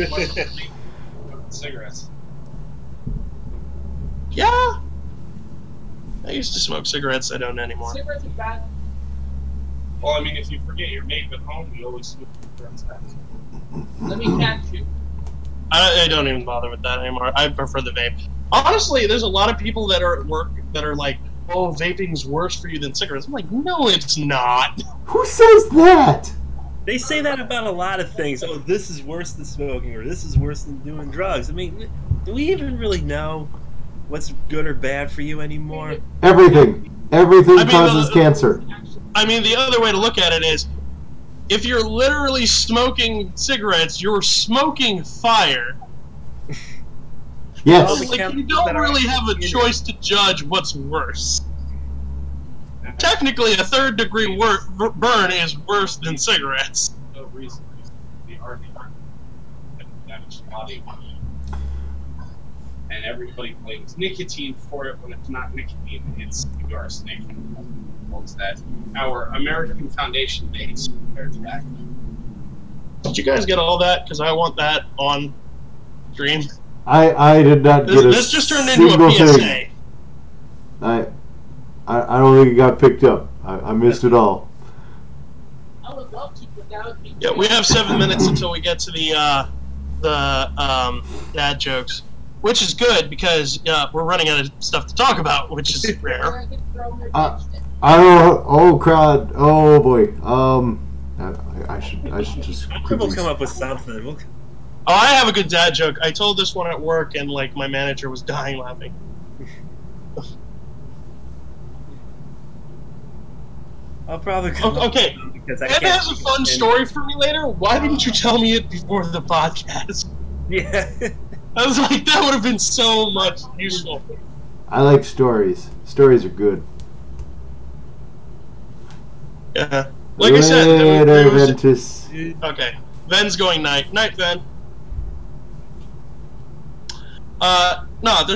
cigarettes. Yeah. I used to smoke cigarettes. I don't anymore. Cigarettes are bad. Well, I mean, if you forget your vape at home, you always smoke cigarettes. Let me catch you. I don't even bother with that anymore. I prefer the vape. Honestly, there's a lot of people that are at work that are like, oh, vaping's worse for you than cigarettes. I'm like, no, it's not. Who says that? They say that about a lot of things. Oh, this is worse than smoking, or this is worse than doing drugs. I mean, do we even really know what's good or bad for you anymore? Everything causes cancer. I mean, the other way to look at it is, if you're literally smoking cigarettes, you're smoking fire. Yes. Like, you don't really have a choice to judge what's worse. Technically, a third-degree burn is worse than cigarettes. No reason the argument damage the body. And everybody blames nicotine for it when it's not nicotine, it's arsenic. What's that? Our American Foundation dates compared to that. Did you guys get all that? Because I want that on stream. I did not get This just turned into a PSA. thing. I don't think it got picked up. I missed it all. I would love to, but that would be. Yeah, we have 7 minutes until we get to the dad jokes, which is good because we're running out of stuff to talk about, which is rare. I don't. Oh crud! Oh boy. I should just. We'll come up with something. Oh, I have a good dad joke. I told this one at work, and like my manager was dying laughing. I'll probably come Okay. Because I Ed can't has a fun story for me later. Why didn't you tell me it before the podcast? Yeah. I was like, that would have been so much useful. I like stories. Stories are good. Yeah. Like I said, there was Ventus. okay. Ven's going night. Night, Ven. No, there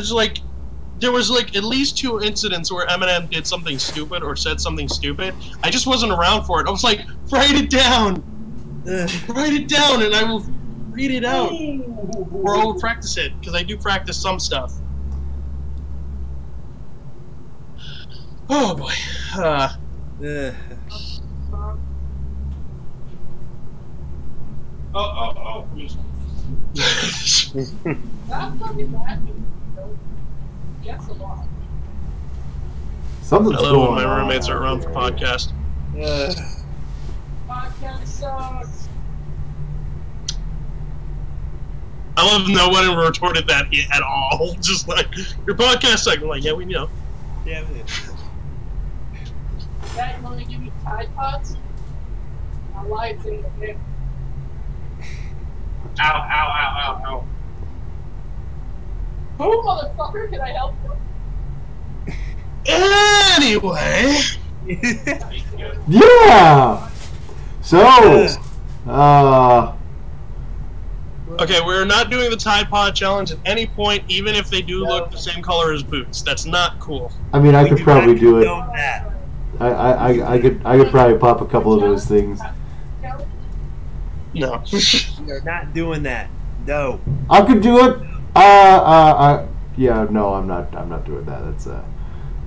was like at least 2 incidents where Eminem did something stupid or said something stupid. I just wasn't around for it. I was like, write it down. Write it down and I will read it out. Or I will practice it, because I do practice some stuff. Oh boy. Oh. That's fucking bad. Yes, a lot. Something's I love going when my on. roommates are around for podcast. Podcast sucks. I love no one retorted that at all. Just like, your podcast sucks. I'm like, yeah, we know. Yeah, Dad, you want to give me Tide Pods? My life's in the pit. Ow. Who, motherfucker? Can I help you? Anyway. Yeah. So, Okay, we're not doing the Tide Pod challenge at any point, even if they do look the same color as boots. That's not cool. I mean, I could probably do it. That. I could probably pop a couple of those things. No. We're not doing that. No. I could do it. Yeah, no, I'm not doing that.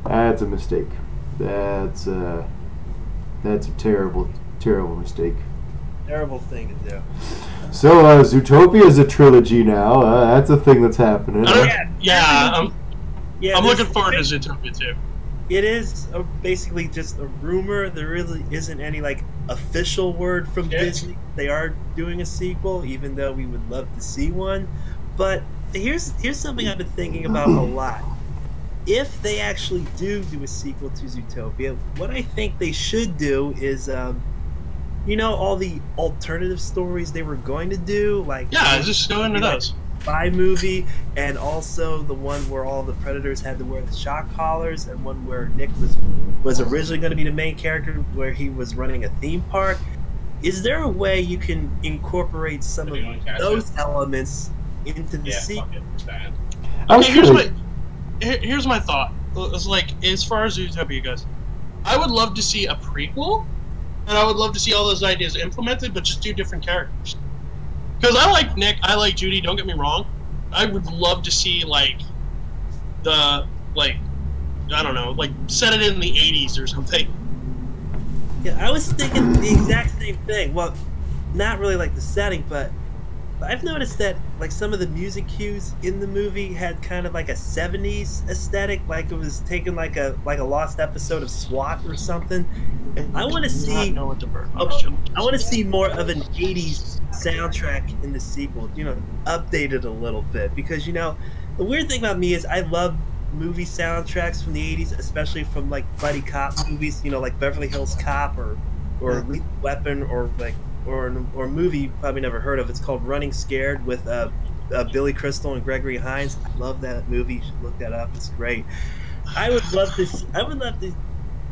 That's a mistake. That's a terrible mistake. Terrible thing to do. So, Zootopia is a trilogy now. That's a thing that's happening. I'm looking forward to Zootopia too. it is basically just a rumor. There really isn't any like official word from Disney. They are doing a sequel, even though we would love to see one. But here's something I've been thinking about a lot. If they actually do a sequel to Zootopia, what I think they should do is, you know, all the alternative stories they were going to do, like just go into those. Spy movie, and also the one where all the predators had to wear the shock collars, and one where Nick was originally going to be the main character, where he was running a theme park. Is there a way you can incorporate some of those elements into the sequel? Okay, here's my thought. It's like, as far as Zootopia goes, I would love to see a prequel, and I would love to see all those ideas implemented, but just do different characters. Because I like Nick, I like Judy, don't get me wrong. I would love to see, like, I don't know, like, set it in the 80s or something. Yeah, I was thinking the exact same thing. Well, not really like the setting, but I've noticed that like some of the music cues in the movie had kind of like a 70s aesthetic, like it was taken like a lost episode of SWAT or something. I want to see more of an 80s soundtrack in the sequel, you know, updated a little bit, because you know, the weird thing about me is I love movie soundtracks from the 80s, especially from like buddy cop movies, you know, like Beverly Hills Cop or Lethal Weapon, or like or a movie you probably never heard of. It's called Running Scared with Billy Crystal and Gregory Hines. I love that movie. You should look that up. It's great. I would love to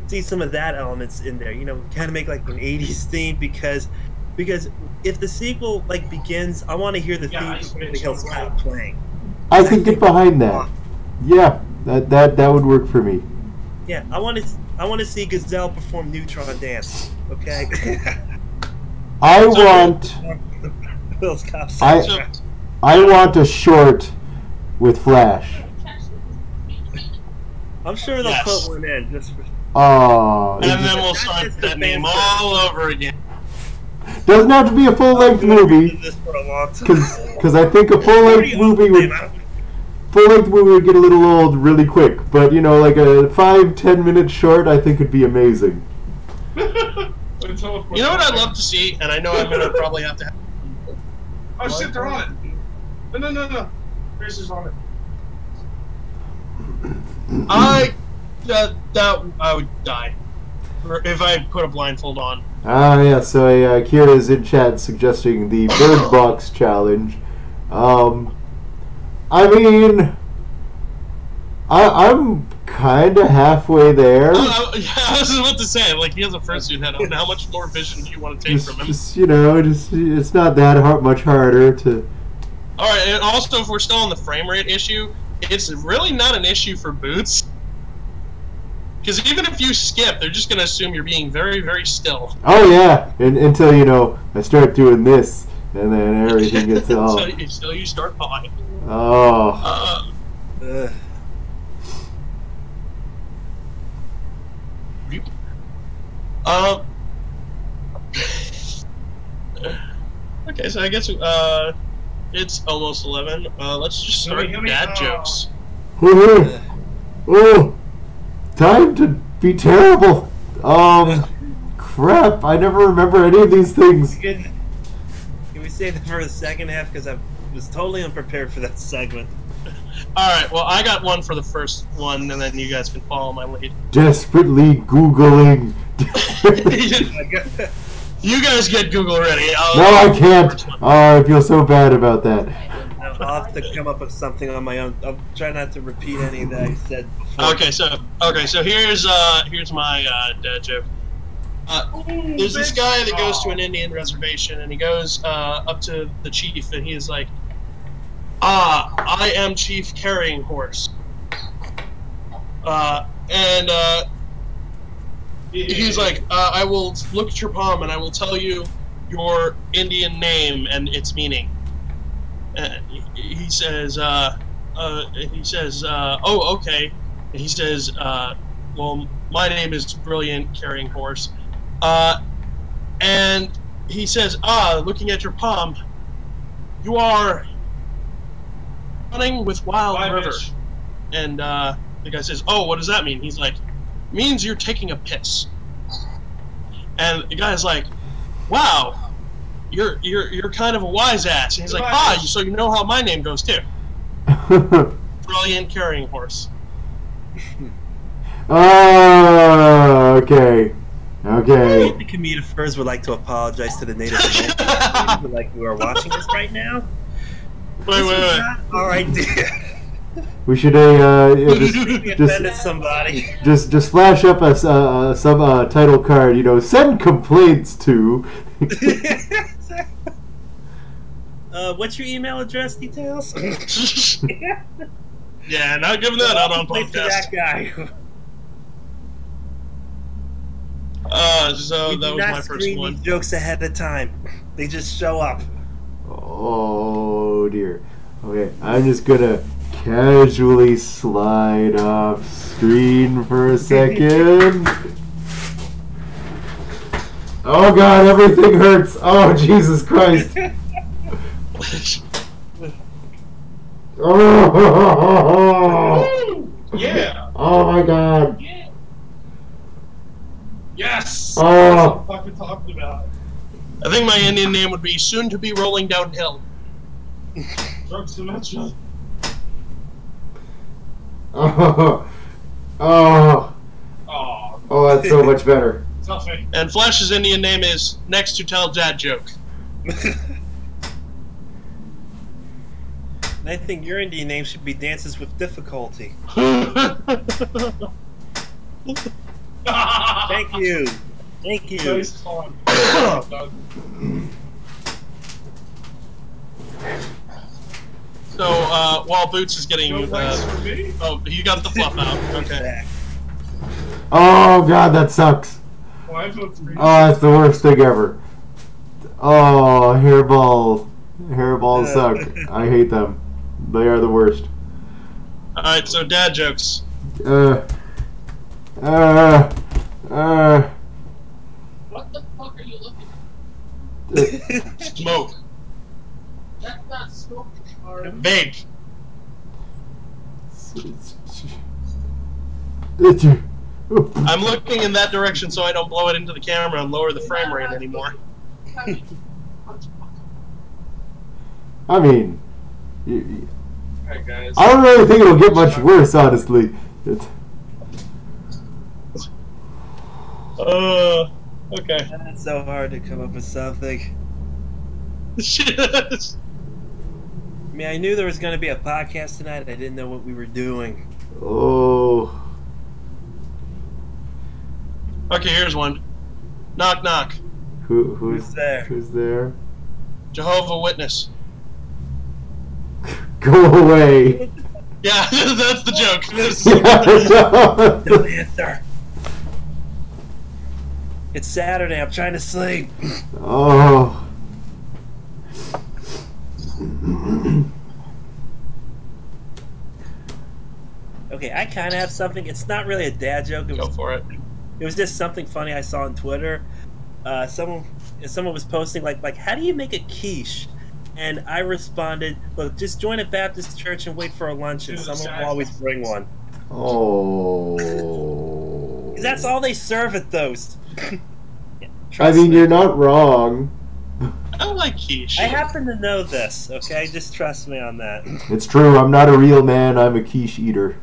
see some of that elements in there. You know, kind of make like an 80s theme, because if the sequel like begins, I want to hear the theme of Beverly Hills Cop playing. I could get behind that. Yeah, that would work for me. Yeah, I want to see Gazelle perform Neutron Dance. Okay. I want a short with Flash. I'm sure they'll put one in just for. Oh. And then we'll start that name all over again. Doesn't have to be a full-length movie, because I think a full-length movie would get a little old really quick. But you know, like a 5-10 minute short, I think would be amazing. You know what I'd love to see, and I know I'm gonna probably have to. Oh shit, they're on it! No. Tracer's on it. I would die if I put a blindfold on. Ah, yeah. So Kira's in chat suggesting the Bird Box challenge. I mean, I'm kind of halfway there. I was about to say, like, he has a fursuit head on. How much more vision do you want to take from him? It's not that much harder to. All right, and also if we're still on the frame rate issue, it's really not an issue for boots. Because even if you skip, they're just going to assume you're being very, very still. Oh yeah, until you know I start doing this, and then everything gets all. Until you start buying. Oh. Okay, so I guess it's almost 11. Let's just start dad jokes. Oh, time to be terrible. Crap! I never remember any of these things. Can we save that for the second half? Because I was totally unprepared for that segment. Alright, well, I got one for the first one, and then you guys can follow my lead. Desperately Googling. You guys get Google ready. No, I can't. Oh, I feel so bad about that. I'll have to come up with something on my own. I'll try not to repeat any that I said before. Okay, so here's my dad joke. There's this guy that goes to an Indian reservation, and he goes up to the chief, and he's like, I am Chief Carrying Horse. He's like, I will look at your palm and I will tell you your Indian name and its meaning. And he says, oh, okay. And he says, well, my name is Brilliant Carrying Horse. And he says, looking at your palm, you are running with Wild River. And the guy says, oh, what does that mean? He's like, means you're taking a piss. And the guy's like, wow, you're kind of a wise ass. And he's like, so you know how my name goes too. Brilliant carrying horse. Oh, okay. Okay. The Comedifurs would like to apologize to the Native Americans like who are watching this right now. Wait. All right, dear. We should somebody. Just flash up a title card. You know, send complaints to. What's your email address? Details. Yeah, not giving that out on podcast. That guy. So that was my first one. These jokes ahead of time. They just show up. Oh dear. Okay, I'm just gonna casually slide off screen for a second. Oh god, everything hurts. Oh Jesus Christ. Oh. Yeah. Oh my god. Yes. Oh. That's what I'm fucking talking about. I think my Indian name would be soon to be rolling downhill. Drugs and metro. Oh. Oh, that's so much better. Toughy. And Flash's Indian name is Next to Tell Dad Joke. I think your Indian name should be Dances with Difficulty. Thank you. Thank you. Nice fun. So, while Boots is getting... No thanks for me? Oh, you got the fluff out. Okay. Oh god, that sucks. Well, I vote for you. Oh, that's the worst thing ever. Oh, hairballs. Hairballs suck. I hate them. They are the worst. Alright, so dad jokes. What the fuck are you looking at? Smoke. That's not smoking, Aaron. Vape. I'm looking in that direction so I don't blow it into the camera and lower the frame rate anymore. I mean, Alright, guys. I don't really think it'll get much worse, honestly. Okay. That's so hard to come up with something. I mean, I knew there was going to be a podcast tonight. I didn't know what we were doing. Oh. Okay, here's one. Knock, knock. Who's there? Who's there? Jehovah Witness. Go away. Yeah, that's the joke. Don't answer. It's Saturday. I'm trying to sleep. Oh. Okay, I kind of have something. It's not really a dad joke. Go for it. It was just something funny I saw on Twitter. Someone was posting like, how do you make a quiche? And I responded, look, just join a Baptist church and wait for a lunch, and someone will always bring one. Oh. 'Cause that's all they serve at those. I mean, you're not wrong. I don't like quiche. I happen to know this, okay? Just trust me on that. It's true. I'm not a real man. I'm a quiche eater.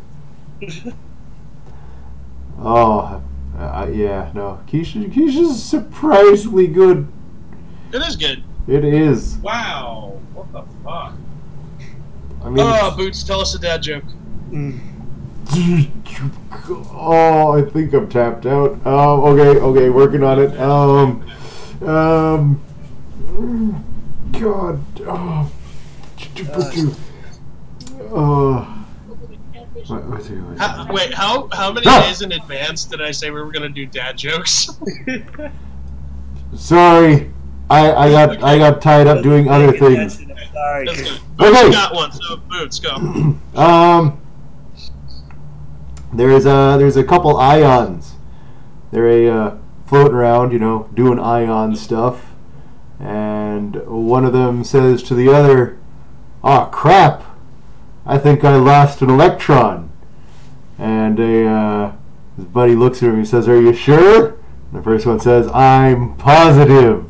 Oh, yeah, no. Quiche is surprisingly good. It is good. It is. Wow. What the fuck? I mean, Boots, tell us a dad joke. oh, I think I'm tapped out. Okay, working on it. God. Wait, how many days in advance did I say we were gonna do dad jokes? Sorry, I got tied up doing other things. Sorry. Okay. You got one, so Boots, go. There's a couple ions. They're floating around, doing ion stuff, and one of them says to the other, "Oh crap! I think I lost an electron." And His buddy looks at him and he says, "Are you sure?" And the first one says, "I'm positive."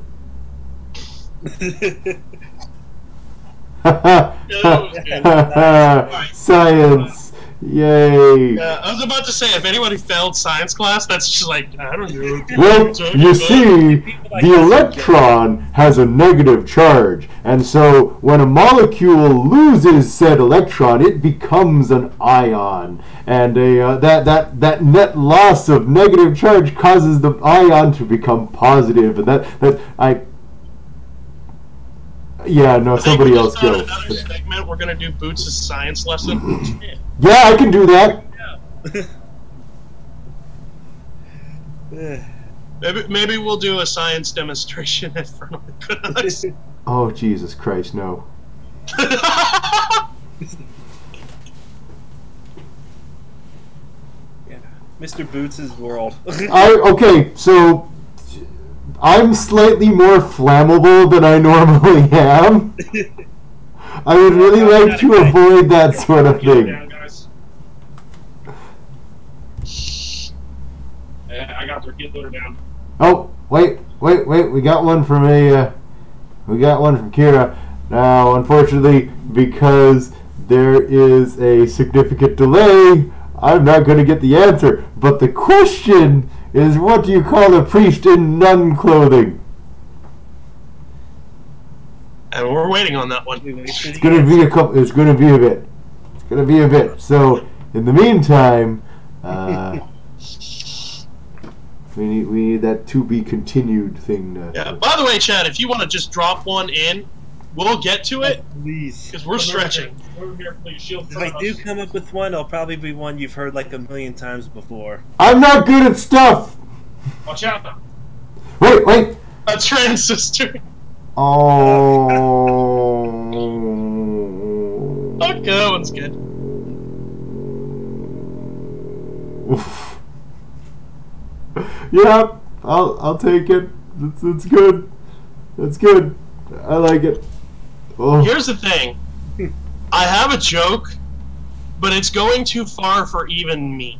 Science. Yay. Yeah, I was about to say, if anybody failed science class, that's just like, I don't know. Well, you see, the electron has a negative charge, and so when a molecule loses said electron, it becomes an ion, and that net loss of negative charge causes the ion to become positive, and yeah, no, somebody else go. Another segment, we're gonna do Boots' science lesson. Yeah, I can do that. Maybe we'll do a science demonstration in front of the class. Oh, Jesus Christ, no. Yeah. Mr. Boots' world. Okay, so I'm slightly more flammable than I normally am. I would really like to avoid that sort of thing. I got their healer down. Oh, wait, we got one from Kira. Now, unfortunately, because there is a significant delay, I'm not going to get the answer. But the question is, what do you call a priest in nun clothing? And we're waiting on that one. It's going to be a couple. It's going to be a bit. It's going to be a bit. So, in the meantime, we need that to be continued thing. Yeah. By the way, Chad, if you want to just drop one in, we'll get to it. Please. Because we're stretching. Over here, please. Shield If I do come up with one, it'll probably be one you've heard like a million times before. I'm not good at stuff. Watch out. Wait. A transistor. Oh. Okay, that one's good. Oof. Yeah, I'll take it. It's good. It's good. I like it. Oh. Here's the thing. I have a joke, but it's going too far for even me.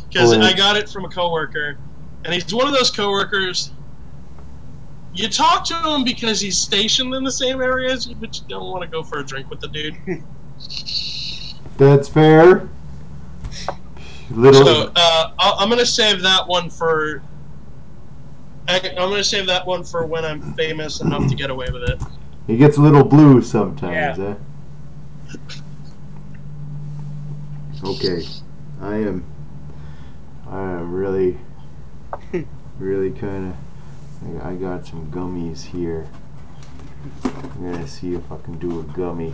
Because I got it from a coworker, and he's one of those coworkers. You talk to him because he's stationed in the same area as you, but you don't want to go for a drink with the dude. That's fair. So I'm gonna save that one for. I'm gonna save that one for when I'm famous enough to get away with it. He gets a little blue sometimes, Yeah. Okay, I am really kind of. I got some gummies here. I'm gonna see if I can do a gummy.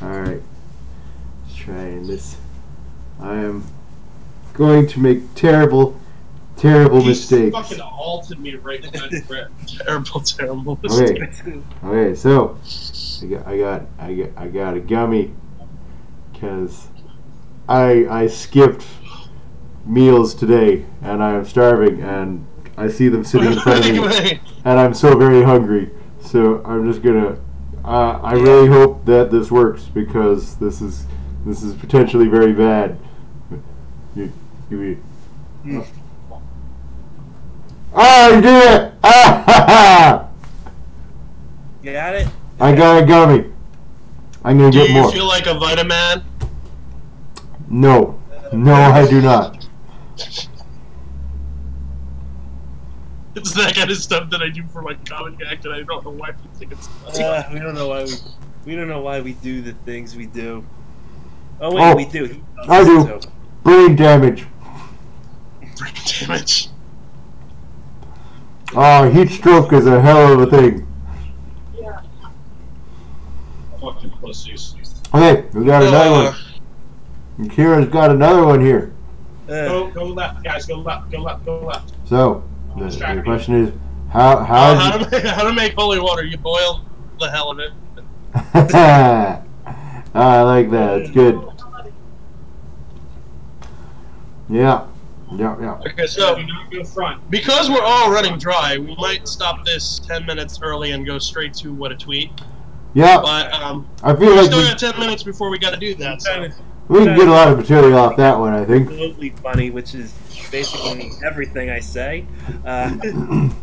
Alright, let's try this. I am going to make terrible mistakes. Fucking alted me right in that grip. Terrible mistake. Okay, so I got a gummy because I skipped meals today and I am starving and I see them sitting in front of me and I'm so very hungry. So I'm just gonna. I really hope that this works because this is potentially very bad. You Oh, you did it! Ah! You got it? I got a gummy. I'm gonna get more. Do you feel like a vitamin? No, I do not. It's that kind of stuff that I do for my comedy act, and I don't know why people think it's funny. We don't know why we do the things we do. Oh wait, we do. I do. Brain damage. Brain damage. Oh, heat stroke is a hell of a thing. Yeah. Fucking pussies. Okay, we got another one. And Kira's got another one here. Go left, guys. Go left. So, the question is, how to make holy water? You boil the hell of it. I like that. It's good. Yeah. Yeah. Okay, so Do not go front. because we're all running dry, we might stop this 10 minutes early and go straight to what a tweet. Yeah. But I feel we like still got 10 minutes before we got to do that. So. we can get a lot of material off that one, I think. Absolutely funny, which is basically everything I say.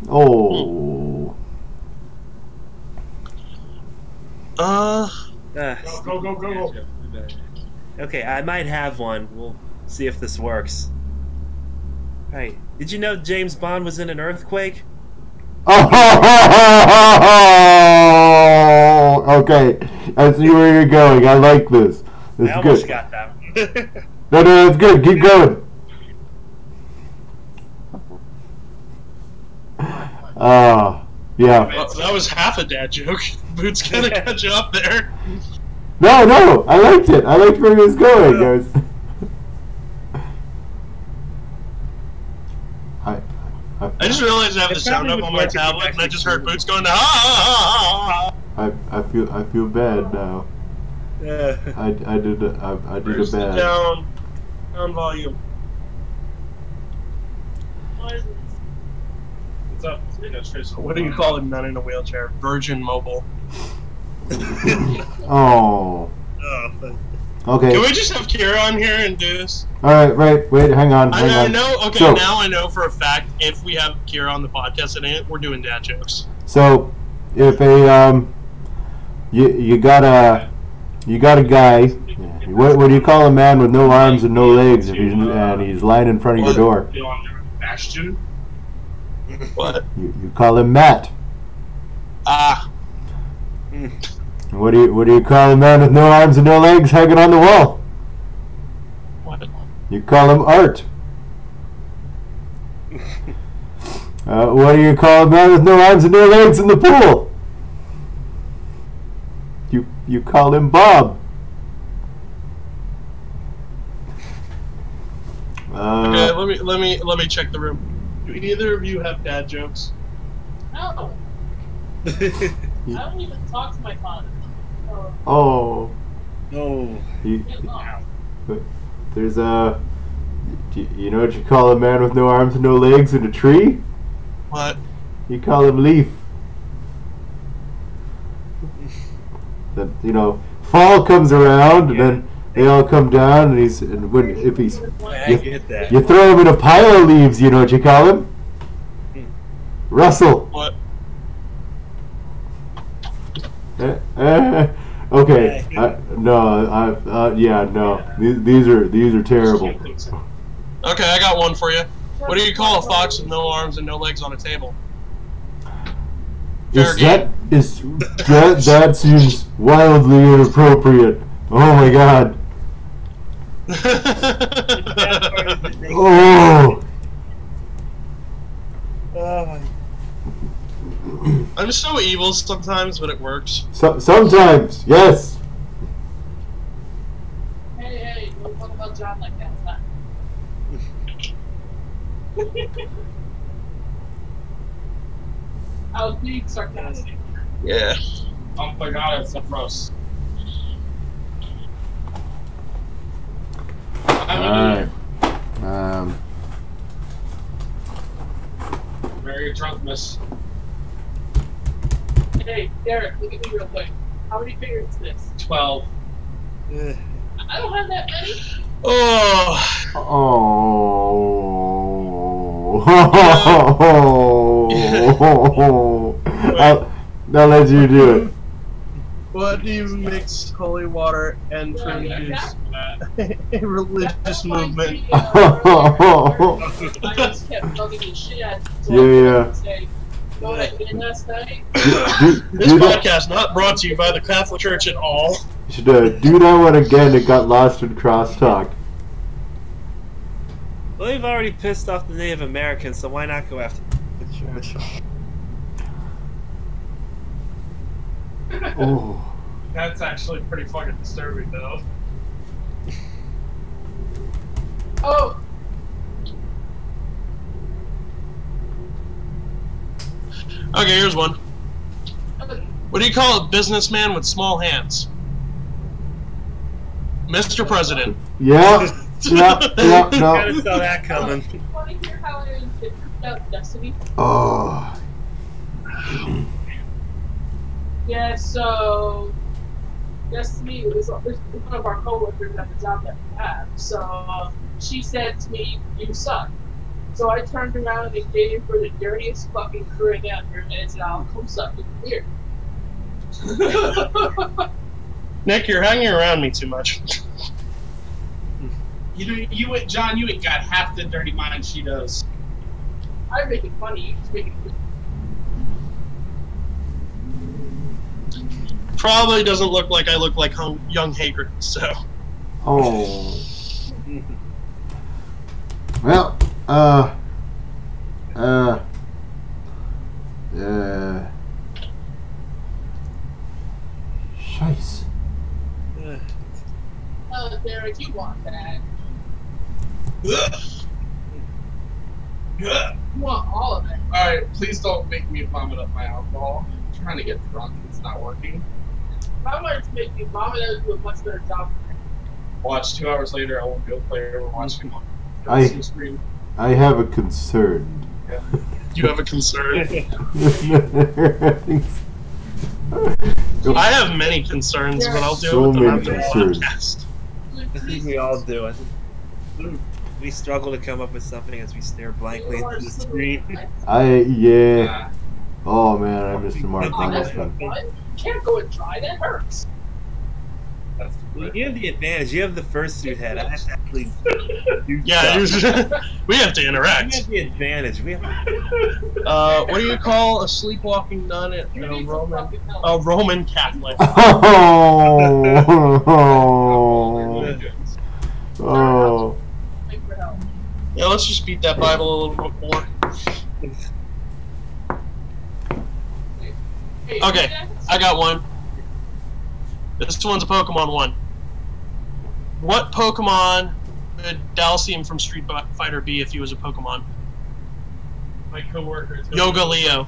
Oh. Go. Okay, I might have one. We'll see if this works. Alright, did you know James Bond was in an earthquake? Oh, okay. I see where you're going. I like this. This I is almost good. got that one. No, that's good. Keep going. Yeah. Well, that was half a dad joke. Boots gonna catch you up there. No, I liked it. I liked where he was going. I just realized I have the sound up on my tablet, and I just heard Boots going, ah. I feel bad now. I did a bad. Down volume. What's up? What do you call a man in a wheelchair? Virgin Mobile. Oh. Okay. Can we just have Kira on here and do this? All right. Wait. Hang on. I know. Okay, so, now I know for a fact if we have Kira on the podcast today, we're doing dad jokes. So, if a you got a guy. What do you call a man with no arms and no legs if he's lying in front of your door? Bastion. What? You call him Matt. Ah. What do you call a man with no arms and no legs hanging on the wall? What? You call him Art. What do you call a man with no arms and no legs in the pool? You call him Bob. Okay, let me check the room. Do either of you have dad jokes? No. I don't even talk to my father. Oh. No. There's a. You know what you call a man with no arms and no legs in a tree? What? You call him Leaf. Fall comes around and then they all come down and I get that. you throw him in a pile of leaves. You know what you call him? Russell. What? Okay. No. These are terrible. Okay, I got one for you. What do you call a fox with no arms and no legs on a table? That seems wildly inappropriate. Oh my god. Oh. I'm so evil sometimes, but it works. Sometimes, yes. Hey, don't talk about John like that. I was being sarcastic. Yeah. Oh my god, it's so gross. Alright. Very drunk, miss. Hey, Derek, look at me real quick. How many fingers is this? 12. I don't have that many. Oh. I'll let you do it. What do you mix holy water and produce a religious movement? I just kept bugging his shit at Yeah. Say, you know what I did last night? This podcast not brought to you by the Catholic Church at all. You should do that one again. It got lost in crosstalk. Well, they've already pissed off the Native Americans, so why not go after the church? Oh. That's actually pretty fucking disturbing, though. Oh! Okay, here's one. What do you call a businessman with small hands? Mr. President. Yeah. Yeah, Gotta no. saw that coming. Want to hear how I figured out Destiny? Oh. Yeah, so Destiny is one of our coworkers at the job that we have. So she said to me, "You suck." So I turned around and gave her the dirtiest fucking grin ever, and said, "I'll come suck in here." Nick, you're hanging around me too much. John, you ain't got half the dirty mind she does. I make it funny. You just make it. Probably doesn't look like I look like young Hager, so. Oh. Well, Scheiße. Derek, you want that? You want all of it. Alright, please don't make me vomit up my alcohol. I'm trying to get drunk. It's not working. If I wanted to make you vomit, I would do a much better job. Watch 2 hours later, I won't be able to play Overwatch anymore. I have a concern. Yeah. You have a concern. I have many concerns, but I'll deal So with them many after the concerns. podcast. I think we all do. I think we struggle to come up with something as we stare blankly into the screen. Yeah. Oh man, I missed the mark on this one. You can't go and try. That hurts. That's You have the advantage. You have the fursuit head. I have to actually do Yeah, stuff. we have to You interact. have the advantage. We have. What do you call a sleepwalking nun at You a need some Roman? fucking help. A Roman Catholic. Oh. Thank you for help. Yeah, let's just beat that Bible a little bit more. Hey, Okay, yeah, I got one. This one's a Pokemon one. What Pokemon would Dalcium from Street Fighter be if he was a Pokemon? my coworker. Yoga Leo.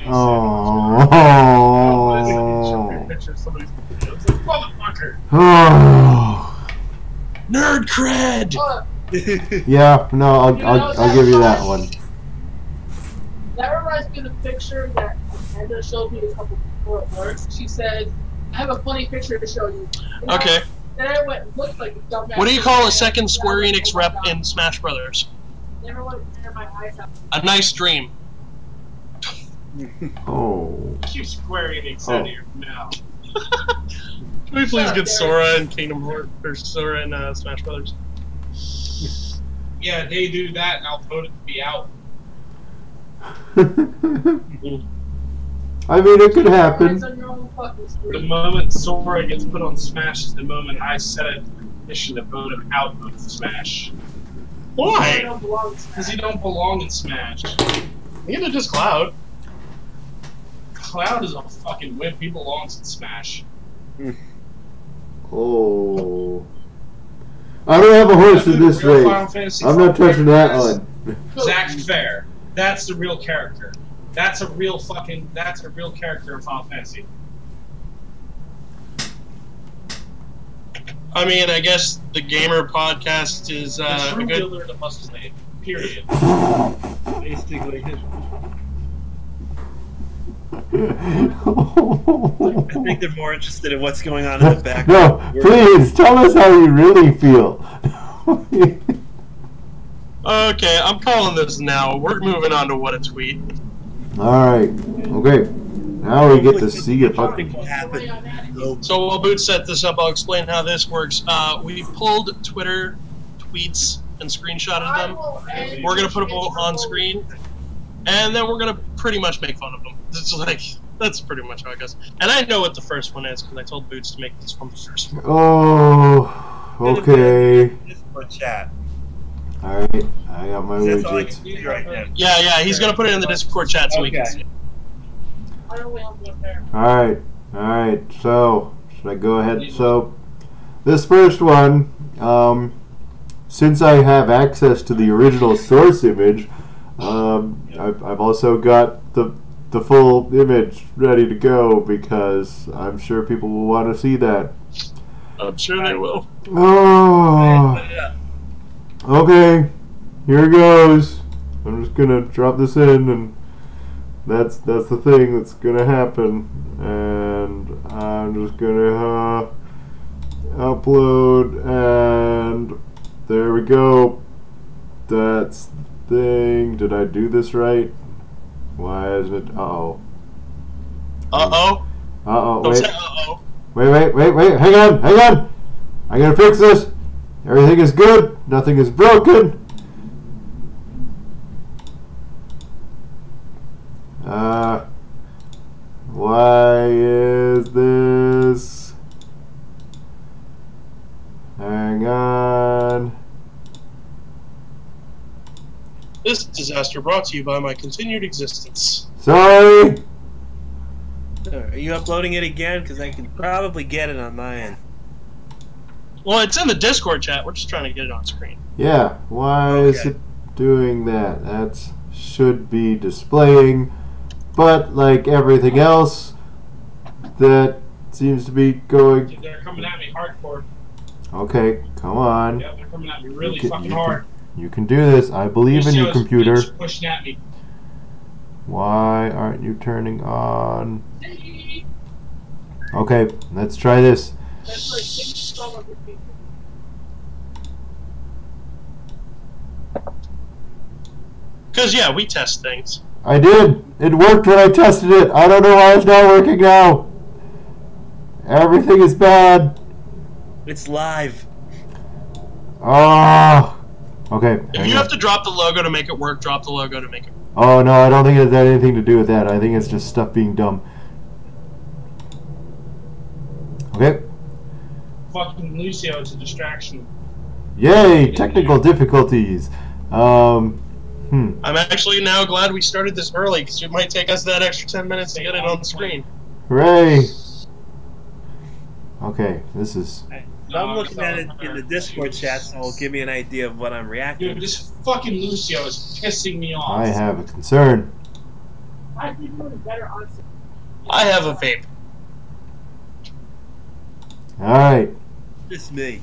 Oh. Motherfucker. Oh. Nerd cred! Yeah, no, I'll give you that one. That reminds me of the picture that Amanda showed me a couple before at work. She said, "I have a funny picture to show you." And Okay. Then I went and looked like a dumbass. What do you call a second Square Enix rep in Smash Brothers? Never want to tear my eyes out. A nice dream. Oh. Keep Square Enix out of your mouth. Can we please get Sora in Kingdom Hearts or Sora in Smash Brothers? Yeah, they do that, and I'll vote it to be out. I mean, it could happen. Eyes on your own fucking The screen. moment Sora gets put on Smash is the moment I set a petition to vote him out of Smash. I Why? don't belong to Because that. he don't belong in Smash. Neither does Cloud. Cloud is a fucking wimp. He belongs in Smash. Oh. I don't have a horse in this Real Final race. Fantasy I'm not touching that is one. Zack Fair. That's the real character. That's a real character in Final Fantasy. I mean, I guess the Gamer Podcast is The a true good. Wizard of Mustang. Period. Basically. I I think they're more interested in what's going on in the back. No, please tell us how you really feel. Okay, I'm calling this now. We're moving on to what a tweet. All right. Okay. Now we get to see if I Something will happen. So, So while Boots set this up, I'll explain how this works. We pulled Twitter tweets and screenshotted them. We're gonna put them on screen, and then we're gonna pretty much make fun of them. It's like that's pretty much how it goes. And I know what the first one is because I told Boots to make this one the first one. Oh. Okay. Discord chat. All right. I got my That's all I widgets. can do right now. Yeah, he's gonna put it in the Discord chat so we can Okay. see it. I don't want to go there. All right. So should I go ahead? So this first one, since I have access to the original source image, I've also got the full image ready to go because I'm sure people will want to see that. I'm sure they will. Oh. Okay. Here goes. I'm just gonna drop this in, and that's the thing that's gonna happen. And I'm just gonna upload, and there we go. That's the thing. Did I do this right? Why is it? Uh-oh. Uh-oh. Uh-oh. Don't Wait. say uh-oh. Wait. Hang on. I gotta fix this. Everything is good. Nothing is broken. Why is this? Hang on. This disaster brought to you by my continued existence. Sorry. Are you uploading it again? Because I can probably get it on my end. Well, it's in the Discord chat. We're just trying to get it on screen. Yeah. Why is it doing that? That should be displaying. But like everything else, that seems to be going. They're coming at me hardcore. Okay, come on. Yeah, they're coming at me really fucking hard. You can do this. I believe in you, computer. Pushing at me. Why aren't you turning on? Okay, let's try this. That's like 6 people. Because, yeah, we test things. I did. It worked when I tested it. I don't know why it's not working now. Everything is bad. It's live. Oh. Okay. If you have to drop the logo to make it work, drop the logo to make it work. Oh, no, I don't think it has anything to do with that. I think it's just stuff being dumb. Okay. Fucking Lucio is a distraction. Yay, technical difficulties. I'm actually now glad we started this early, because it might take us that extra 10 minutes to get it on the screen. Hooray. Okay, this is... I'm looking at it in the Discord chat, so it'll give me an idea of what I'm reacting to. Dude, this fucking Lucio is pissing me off. I have a concern. I'd be doing better on. I have a vape. Alright. Just me.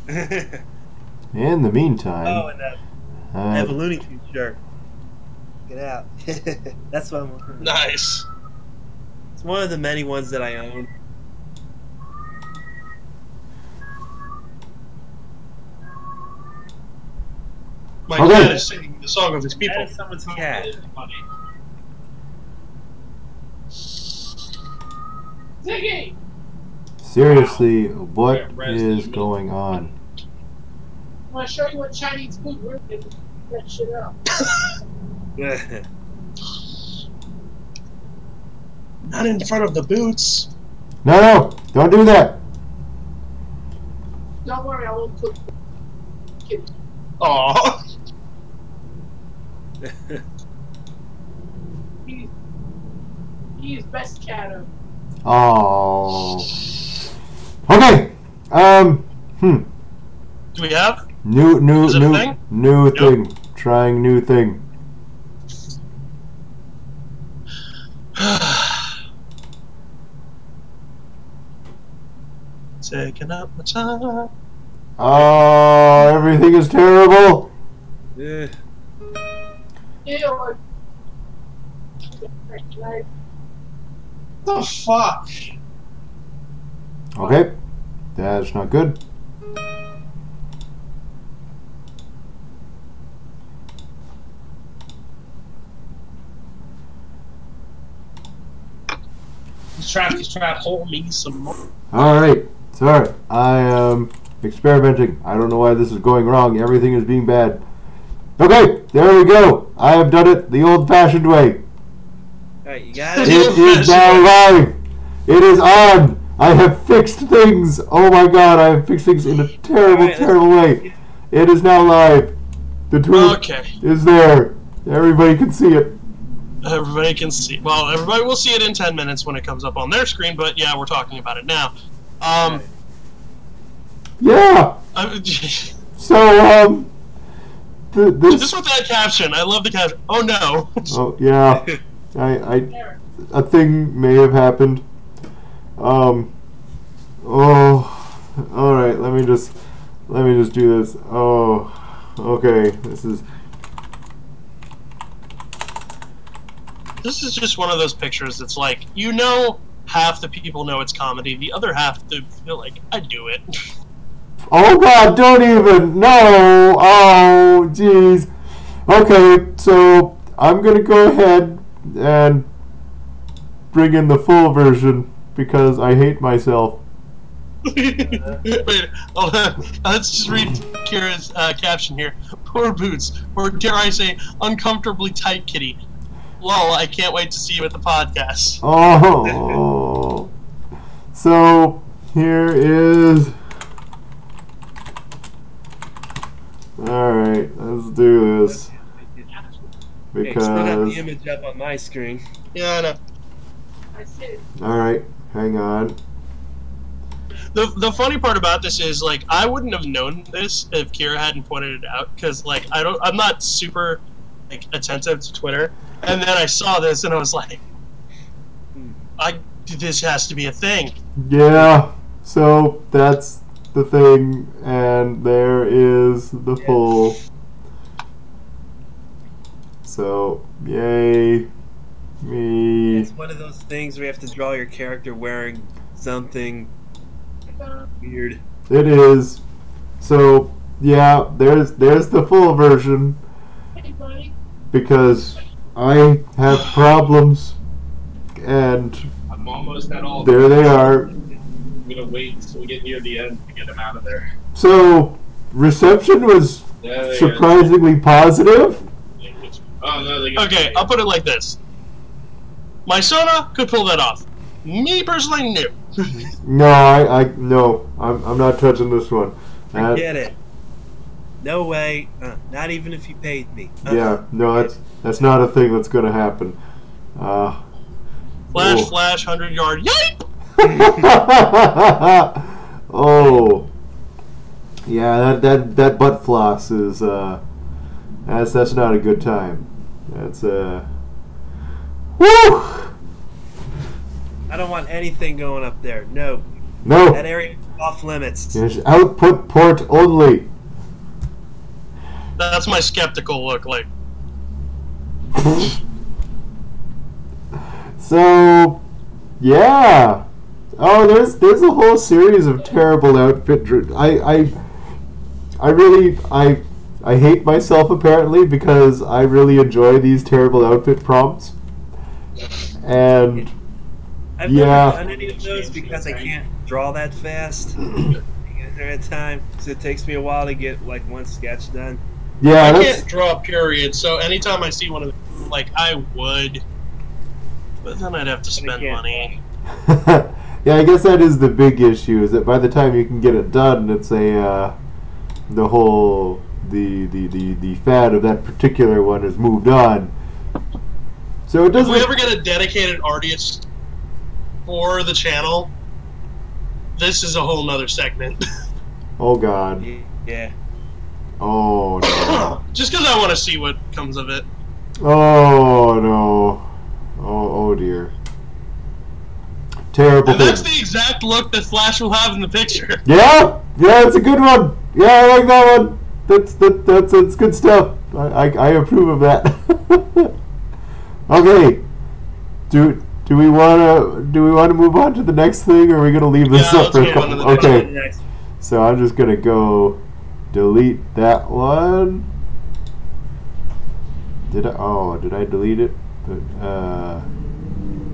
In the meantime... Oh, and I have a Looney Tunes shirt. Get out. That's what I'm wearing. Nice. It's one of the many ones that I own. My Okay. dad is singing the song of his people. That is someone's cat. Ziggy! Seriously, what is going on? I'm gonna show you what Chinese food we're getting that shit up. Not in front of the boots. No, don't do that. Don't worry, I won't cook. Kidding. Aww. He's best cat of. Oh. Okay. Do we have? New Is it a thing? thing. Trying new thing. Taking up my time. Oh, everything is terrible. Yeah. Ew. What the fuck? Okay. That's not good. He's trapped. Hold me some more. Alright. Sorry. I am experimenting. I don't know why this is going wrong. Everything is being bad. Okay. There we go. I have done it the old-fashioned way. Alright, you got It it? is now live. It is on. I have fixed things. Oh my god, I have fixed things in a terrible, terrible way. It is now live. The tweet is there. Everybody can see it. Everybody can see. Well, everybody will see it in 10 minutes when it comes up on their screen, but yeah, we're talking about it now. Yeah. So, this Just with that caption, I love the caption. Oh no. Oh yeah. A thing may have happened. Oh. All right, let me just do this. Oh, okay. This is just one of those pictures that's like, you know, half the people know it's comedy, the other half they feel like, I do it. Oh God! Don't even. No. Oh, jeez. Okay, so I'm gonna go ahead and bring in the full version because I hate myself. Wait, hold on. Let's just read Kira's caption here. Poor Boots, or dare I say, uncomfortably tight kitty. Lol, I can't wait to see you at the podcast. Oh. So here is. Alright, let's do this. Because still got the Because. image up on my screen. Yeah, I know. I see. Alright, hang on. The funny part about this is, like, I wouldn't have known this if Kira hadn't pointed it out, because, like, I'm not super, like, attentive to Twitter, and then I saw this and I was like, this has to be a thing. Yeah, so that's the thing, and there is the full. So, yay, me. It's one of those things where you have to draw your character wearing something weird. It is. So, yeah, there's the full version Hey, buddy. because I have problems, and I'm almost at all. there they are. I'm gonna wait until we get near the end to get him out of there. So, reception was Yeah, they surprisingly positive. Oh no, they got Okay, I'll put it like this. My Sona could pull that off. Me, personally, no. No, no, I'm not touching this one. That- Get it? No way. Not even if you paid me. Yeah, no, that's not a thing that's gonna happen. Flash, Oh. flash, 100-yard, yipe! Oh, yeah, that butt floss is that's not a good time. That's woo. I don't want anything going up there. No. No, That area is off limits. there's output port only. That's my skeptical look, like. So, yeah. Oh, there's a whole series of terrible outfit. I hate myself apparently because I really enjoy these terrible outfit prompts. And I've yeah. never done any of those because I can't draw that fast at time. So it takes me a while to get like one sketch done. yeah, I that's can't draw period, so anytime I see one of them, like, I would. But then I'd have to spend can't. money. yeah. I guess that is the big issue. Is that by the time you can get it done, it's the whole the fad of that particular one has moved on. So it If doesn't. we ever get a dedicated artist for the channel, this is a whole nother segment. Oh God. Yeah. Oh no. Just because I want to see what comes of it. Oh no. Oh dear. Terrible And that's thing. the exact look that Flash will have in the picture. Yeah, it's a good one. Yeah, I like that one. That's good stuff. I approve of that. Okay. Do we wanna move on to the next thing, or are we gonna leave this Yeah, up let's for a move on to couple? the next Okay. Next. So I'm just gonna go delete that one. Did I delete it?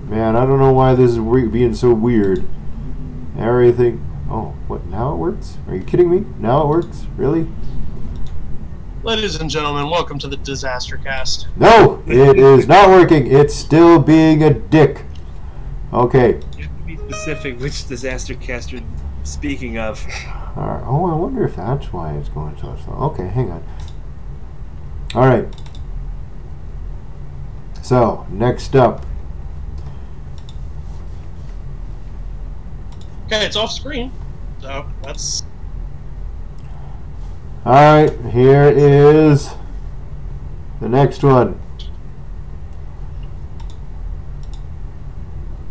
Man, I don't know why this is being so weird. Everything. Oh, what? Now it works? Are you kidding me? Now it works? Really? Ladies and gentlemen, welcome to the Disaster Cast. No, it is not working. It's still being a dick. Okay. You have to be specific which disaster cast you're speaking of. All right. Oh, I wonder if that's why it's going so slow. Okay, hang on. All right. So, next up. Okay, it's off screen, so that's. All right, here is the next one.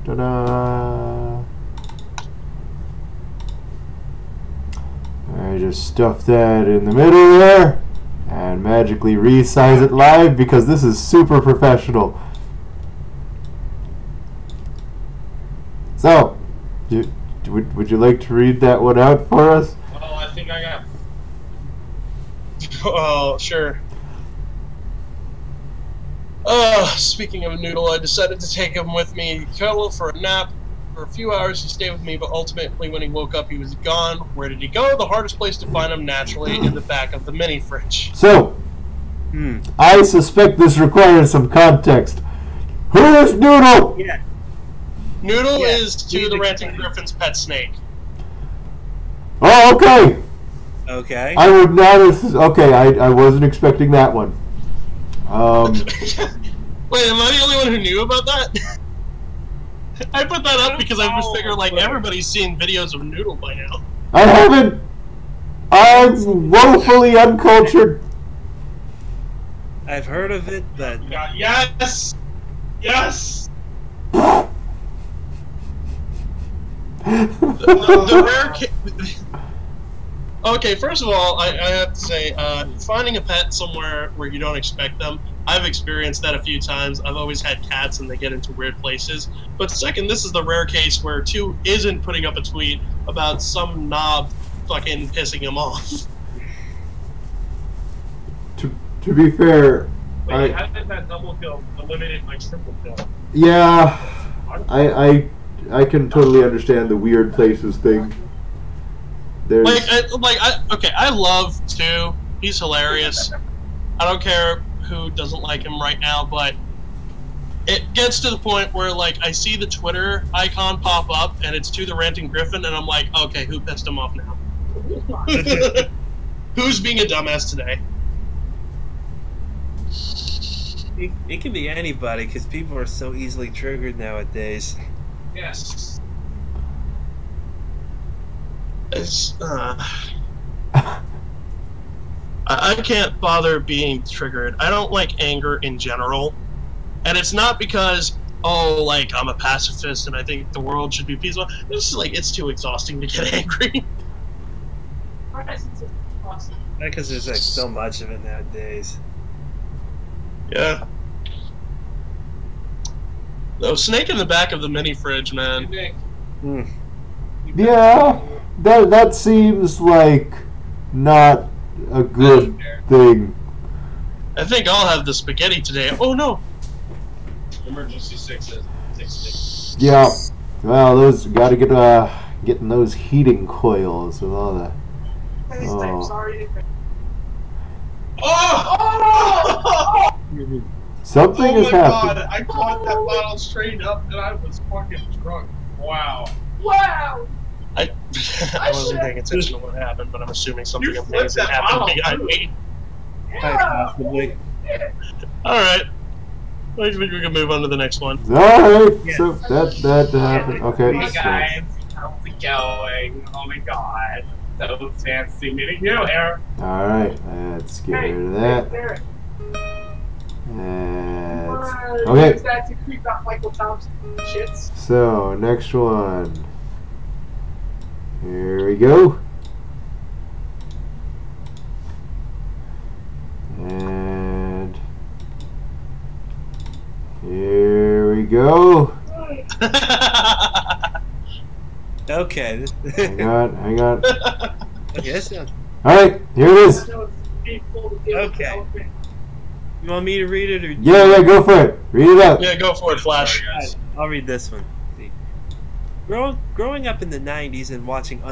Ta-da! I just stuff that in the middle there and magically resize it live because this is super professional. So, would you like to read that one out for us? Well, I think I got. Oh, sure. Speaking of Noodle, I decided to take him with me, cuddle for a nap. For a few hours he stayed with me, but ultimately when he woke up he was gone. Where did he go? The hardest place to find him, naturally, in the back of the mini fridge. So, I suspect this requires some context. Who is Noodle? Yeah. Noodle is to the Ranting Griffin's pet snake. Oh, okay. Okay. I would not have... Okay, I wasn't expecting that one. Wait, am I the only one who knew about that? I put that up because I just figured, like, everybody's seen videos of Noodle by now. I haven't. I'm woefully uncultured. I've heard of it, but Yes! Yes! The rare Okay, first of all, I have to say, finding a pet somewhere where you don't expect them, I've experienced that a few times. I've always had cats and they get into weird places. But second, this is the rare case where two isn't putting up a tweet about some knob fucking pissing him off. To be fair, Wait, how did that double kill eliminate my triple kill? yeah, I can totally understand the weird places thing. There's... Okay, I love Stu. He's hilarious. I don't care who doesn't like him right now, but it gets to the point where, like, I see the Twitter icon pop up, and it's to the Ranting Griffin, and I'm like, okay, who pissed him off now? Who's being a dumbass today? it can be anybody because people are so easily triggered nowadays. Yes. It's, I can't bother being triggered. I don't like anger in general. And it's not because, oh, like, I'm a pacifist and I think the world should be peaceful. It's just, like, it's too exhausting to get angry. Because there's, like, so much of it nowadays. Yeah. No, snake in the back of the mini fridge, man. Yeah, that seems like not a good thing. I think I'll have the spaghetti today. Oh no! Emergency 6 Yeah, well, those gotta get getting those heating coils with all the. I'm sorry. Oh! Something Oh has my happened. god, I caught that bottle straight up and I was fucking drunk. Wow. Wow! I wasn't paying attention to what happened, but I'm assuming something You flipped amazing that happened bottle, behind too. me. Possibly. Alright. I think we can move on to the next one. Alright, Yeah. so that happened. Okay. Hey So, guys, how's it going? Oh my god. So fancy meeting you here. alright, let's get Hey, rid of that. Derek, And use okay, that to creep out Michael Thompson shits. so next one. Here we go. And here we go. Okay. Hang on. Okay, that sounds... Alright, here it is. Okay. You want me to read it or? Yeah, go for it. Read it out. Yeah, go for it, Flash. Sorry, guys. I'll read this one. See. Growing up in the '90s and watching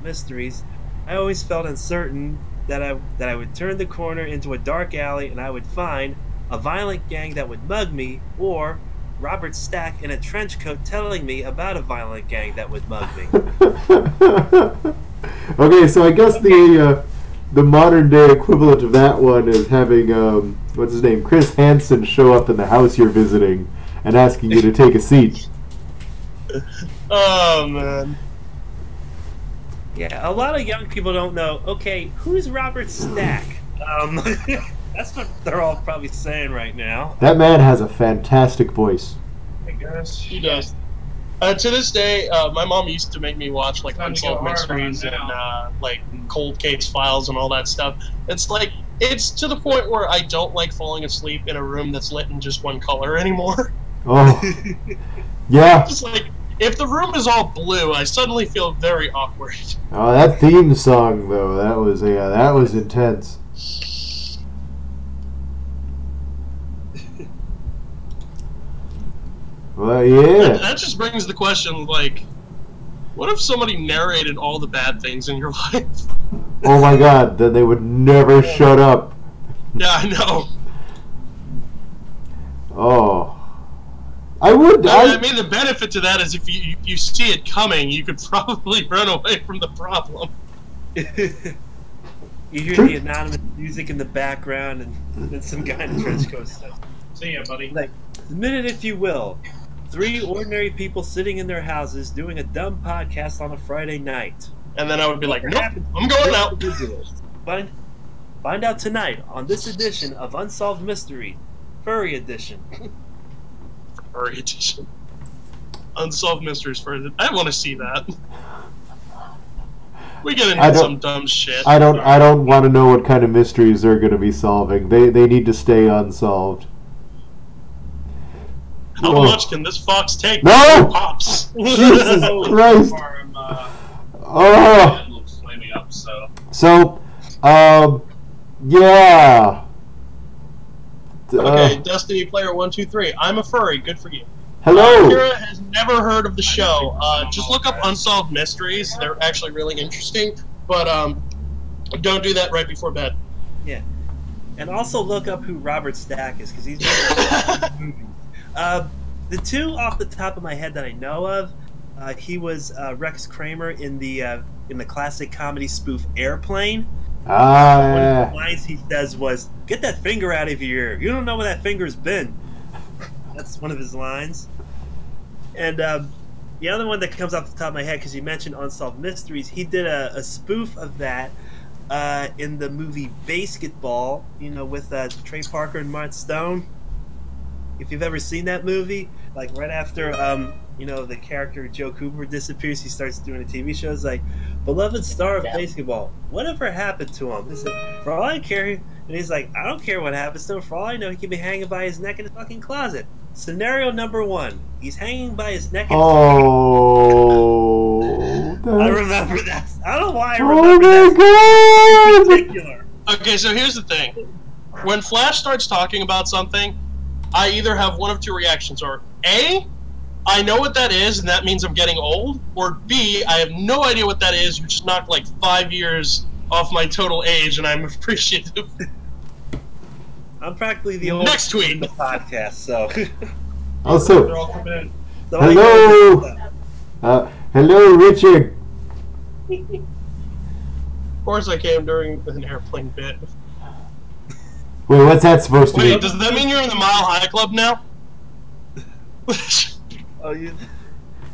mysteries, I always felt uncertain that I would turn the corner into a dark alley and I would find a violent gang that would mug me, or Robert Stack in a trench coat telling me about a violent gang that would mug me. Okay, so I guess the modern day equivalent of that one is having what's his name, Chris Hansen, show up in the house you're visiting and asking you to take a seat. Oh man. Yeah, a lot of young people don't know. Okay, who's Robert Stack? That's what they're all probably saying right now. That man has a fantastic voice. I guess. He does. To this day, my mom used to make me watch like Time to go Unsolved hard on Mysteries it and now. like cold case files and all that stuff. It's like it's to the point where I don't like falling asleep in a room that's lit in just one color anymore. Oh, yeah. Just like if the room is all blue, I suddenly feel very awkward. Oh, that theme song though, that was intense. Well, yeah. That just brings the question, like, what if somebody narrated all the bad things in your life? Oh my God, then they would never shut up. Yeah, I know. Oh, I would. I mean, the benefit to that is if you see it coming, you could probably run away from the problem. You hear the anonymous music in the background, and then some guy in a trench coat says, See ya, buddy. like, admit it if you will. 3 ordinary people sitting in their houses doing a dumb podcast on a Friday night. And then I would be like, nope, I'm going out. Find out tonight on this edition of Unsolved Mystery, Furry Edition. Furry edition. Unsolved Mysteries Furry. I want to see that. We get into some dumb shit. I don't want to know what kind of mysteries they're going to be solving. They need to stay unsolved. How much can this fox take? No! Pops. Jesus Christ! Oh. Looks flaming up, so. So, yeah. Okay, Destiny Player 123. I'm a furry. Good for you. Hello. Kira has never heard of the show. Just look up Unsolved Mysteries. They're actually really interesting. But don't do that right before bed. Yeah. And also look up who Robert Stack is, because he's been in movies. The 2 off the top of my head that I know of, he was Rex Kramer in the classic comedy spoof Airplane. One of the lines he says was, "Get that finger out of your ear. You don't know where that finger's been." That's one of his lines. And the other one that comes off the top of my head, because you mentioned Unsolved Mysteries, he did a spoof of that in the movie Basketball, with Trey Parker and Mark Stone. If you've ever seen that movie, like right after the character Joe Cooper disappears, he starts doing a TV show. It's like, beloved star of basketball, whatever happened to him? He said, for all I care, and he's like, I don't care what happens to him. For all I know, he could be hanging by his neck in his fucking closet. Scenario number 1: he's hanging by his neck. I remember that. I don't know why I remember that. In particular. Okay, so here's the thing: when Flash starts talking about something, I either have one of 2 reactions, or A, I know what that is, and that means I'm getting old, or B, I have no idea what that is, you just knocked like 5 years off my total age, and I'm appreciative. I'm practically the oldest tweet in the podcast, so. Also, They're all coming in. So hello, hello, Richard. Of course I came during an airplane bit. Wait, what's that supposed to Wait, be? does that mean you're in the Mile High Club now?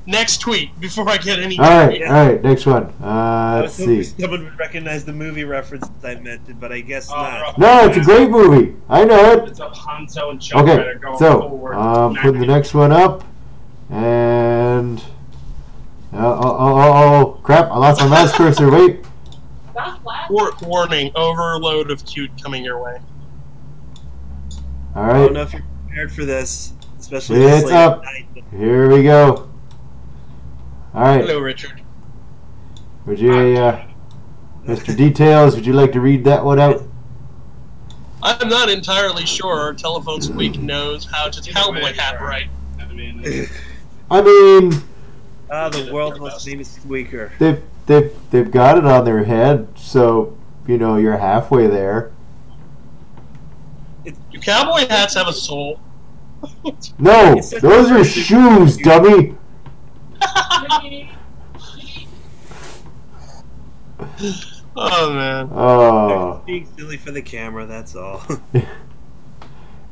Next tweet, before I get any... Alright, next one. Let's see. Someone would recognize the movie reference I mentioned, but I guess not. No, it's a great movie. I know it. It's a Hanzo and Chuck Okay, so, putting the next one up. And... Oh, crap, I lost my mouse cursor, wait. Warning, overload of cute coming your way. Alright. I don't know if you're prepared for this, especially It's this late up. at night. Here we go. Alright. Hello, Richard. Would you, Mr. Details, would you like to read that one out? I'm not entirely sure Telephone Squeak knows how to cowboy hat right. I mean... the world's most famous squeaker. They've got it on their head, so, you're halfway there. Do cowboy hats have a soul? No, those are shoes, dummy. Oh man. Oh. Being silly for the camera, that's all.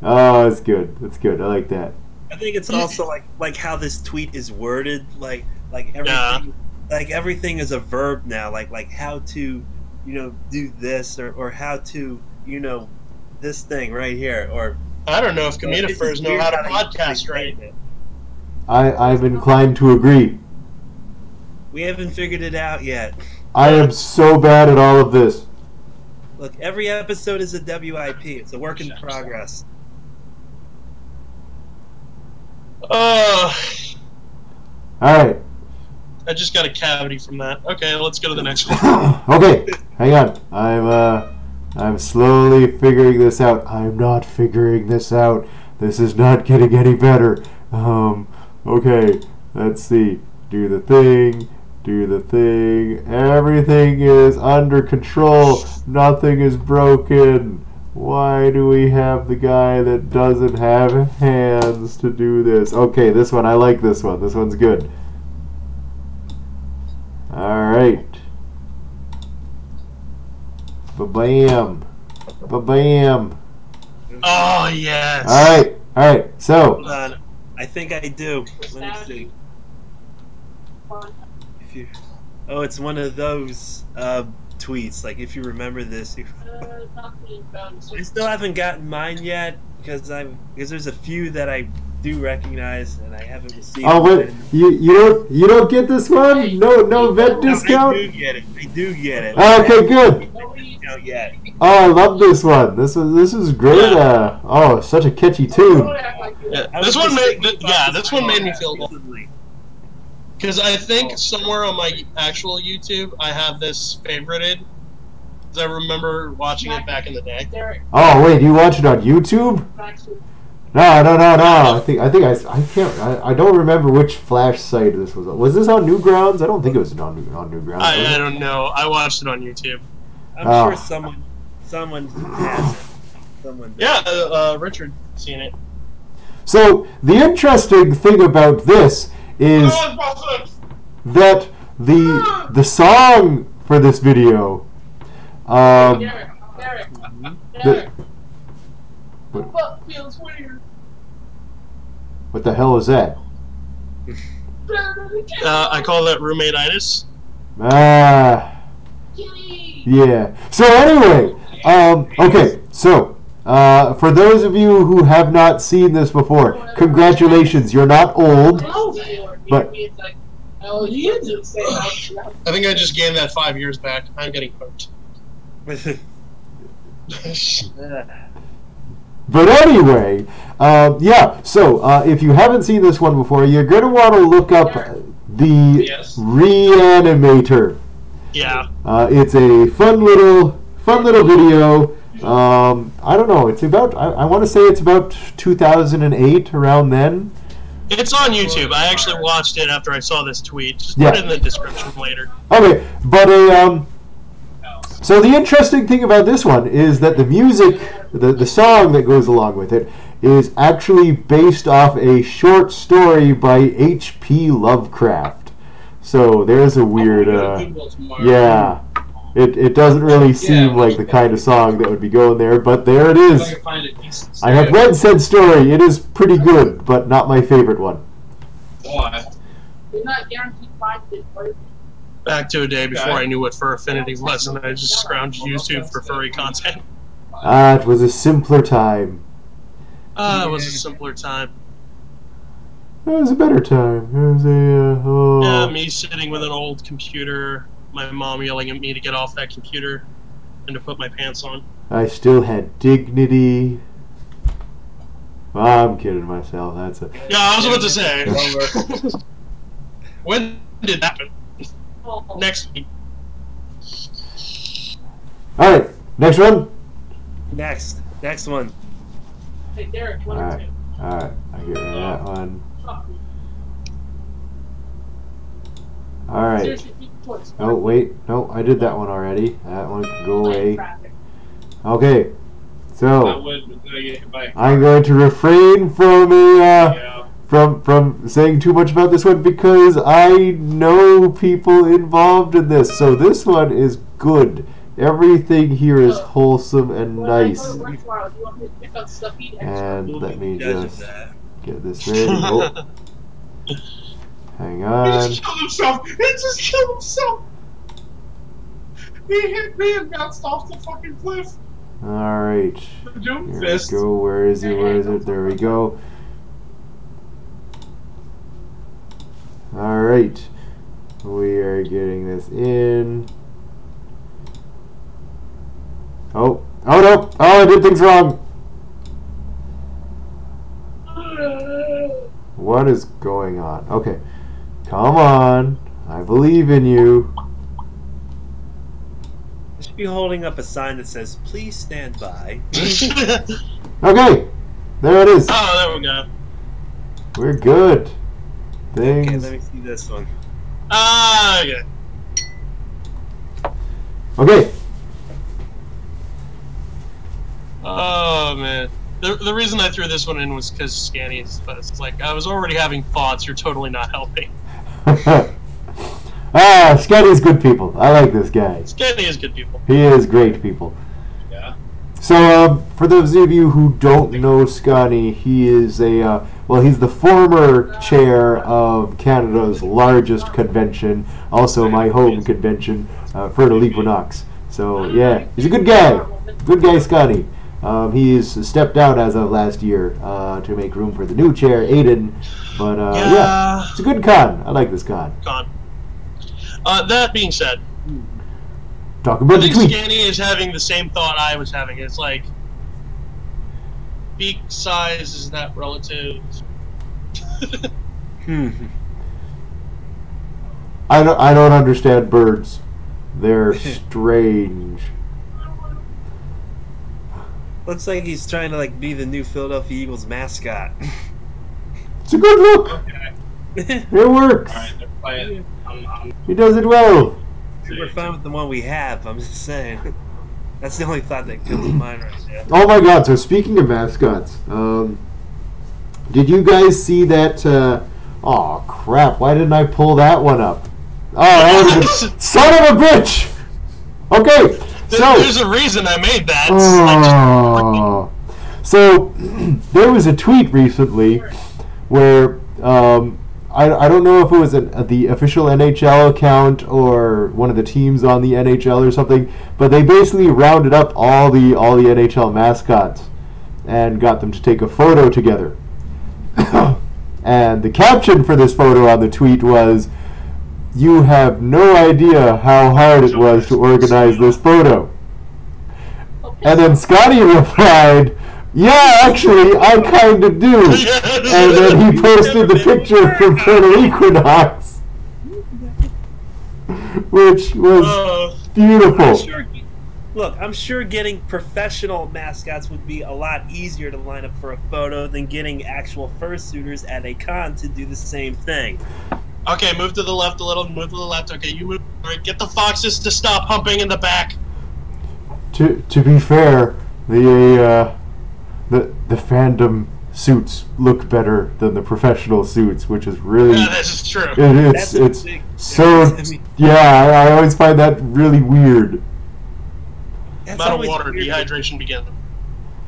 Oh, that's good. That's good. I like that. I think it's also like how this tweet is worded, like everything, Yeah. like everything is a verb now, like how to, do this or how to, this thing right here, or I don't know if Comedifurs know how to podcast right. I'm inclined to agree. We haven't figured it out yet. I am so bad at all of this. Look, every episode is a WIP. It's a work in progress. Alright. I just got a cavity from that. Okay, let's go to the next one. Okay, hang on. I'm slowly figuring this out. I'm not figuring this out. This is not getting any better. Okay, let's see. Do the thing. Do the thing. Everything is under control. Nothing is broken. Why do we have the guy that doesn't have hands to do this? Okay, this one. I like this one. This one's good. Alright. Ba-bam. Ba-bam. Oh, yes. Alright. So. Hold on. I think I do. Let me see. If you, it's one of those tweets. Like, if you remember this. I still haven't gotten mine yet because there's a few that I do recognize and I haven't received. Oh, wait, you don't get this one? No vet discount? I do get it. Okay, good. Discount yet. Oh, I love this one. This is great. Oh, such a catchy tune. Yeah, this one made me feel old. Because I think somewhere on my actual YouTube I have this favorited. Because I remember watching it back in the day. Oh wait, you watch it on YouTube? No. I don't remember which Flash site this was on. Was this on Newgrounds? I don't think it was on Newgrounds. I don't know. I watched it on YouTube. I'm sure someone has it. Someone does. Yeah, Richard seen it. So the interesting thing about this is that the song for this video, what the hell is that? I call that roommate-itis. Yeah. So anyway, okay, so for those of you who have not seen this before, congratulations, you're not old. But I think I just gained that 5 years back. I'm getting hooked. But anyway, yeah, so if you haven't seen this one before, you're going to want to look up the Reanimator. Yeah. It's a fun little video. I don't know, it's about, I want to say it's about 2008, around then. It's on YouTube. I actually watched it after I saw this tweet. Just put it in the description later. Okay, but so the interesting thing about this one is that the music, the song that goes along with it, is actually based off a short story by H.P. Lovecraft. So there's a weird, yeah. It doesn't really seem like the kind of song that would be going there, but there it is. I have read said story. It is pretty good, but not my favorite one. Why? You're not guaranteed to Back to a day before I knew what Fur Affinity was, and I just scrounged YouTube for furry content. It was a simpler time. It was a simpler time. It was a better time. It was a, Yeah, me sitting with an old computer, my mom yelling at me to get off that computer and to put my pants on. I still had dignity. Well, I'm kidding myself. That's a. Yeah, I was about to say. When did that happen? Next week. Alright, next one? Next one. Hey, Derek, Alright, I get rid of that one. Alright. Oh, wait. No, I did that one already. That one can go away. Okay. So, I'm going to refrain from from saying too much about this one because I know people involved in this. So this one is good. Everything here is wholesome and nice. And let me just get this ready. Oh. Hang on. He just killed himself! He hit me and bounced off the fucking cliff. Alright. Here we go. Where is it? There we go. Alright. We are getting this in. Oh. Oh no! Oh, I did things wrong! What is going on? Okay. Come on. I believe in you. I should be holding up a sign that says, "Please stand by." Okay. There it is. Oh, there we go. We're good. Okay, Things. let me see this one. Ah, okay. Okay. Oh man. The reason I threw this one in was because Scanny's, but it's like I was already having thoughts. You're totally not helping. Scotty's good people. I like this guy. Scanny is good people. He is great people. Yeah. So, for those of you who don't know Scotty, he is a, well, he's the former chair of Canada's largest convention, also my home convention, Fertile Equinox. So, yeah, he's a good guy. Good guy, Scotty. He's stepped down as of last year to make room for the new chair, Aiden. But, yeah, it's a good con. I like this con. That being said, Talk about I the think tweet. Scanny is having the same thought I was having. It's like, beak size, is that relative? I don't understand birds. They're strange. Looks like he's trying to like be the new Philadelphia Eagles mascot. It's a good look. Okay. It works. Alright, they're playing. He does it well. We're fine with the one we have. I'm just saying. That's the only thought that comes to mind right now. Oh my god, so speaking of mascots, did you guys see that, oh crap, why didn't I pull that one up? Oh, son of a bitch! Okay, so... There's a reason I made that. Oh, so, there was a tweet recently where, I don't know if it was the official NHL account or one of the teams on the NHL or something, but they basically rounded up all the NHL mascots and got them to take a photo together. And the caption for this photo on the tweet was, "You have no idea how hard it was to organize this photo." And then Scotty replied, "Yeah, actually, I kind of do." And then he posted the picture from Fertile Equinox, which was beautiful. I'm sure getting professional mascots would be a lot easier to line up for a photo than getting actual fursuiters at a con to do the same thing. Okay, move to the left a little, move to the left. Okay, you move. All right, get the foxes to stop humping in the back. To be fair, the fandom suits look better than the professional suits, which is really... Yeah, this is true. It's so... Yeah, I always find that really weird. That's Amount of always water, weird. dehydration begins.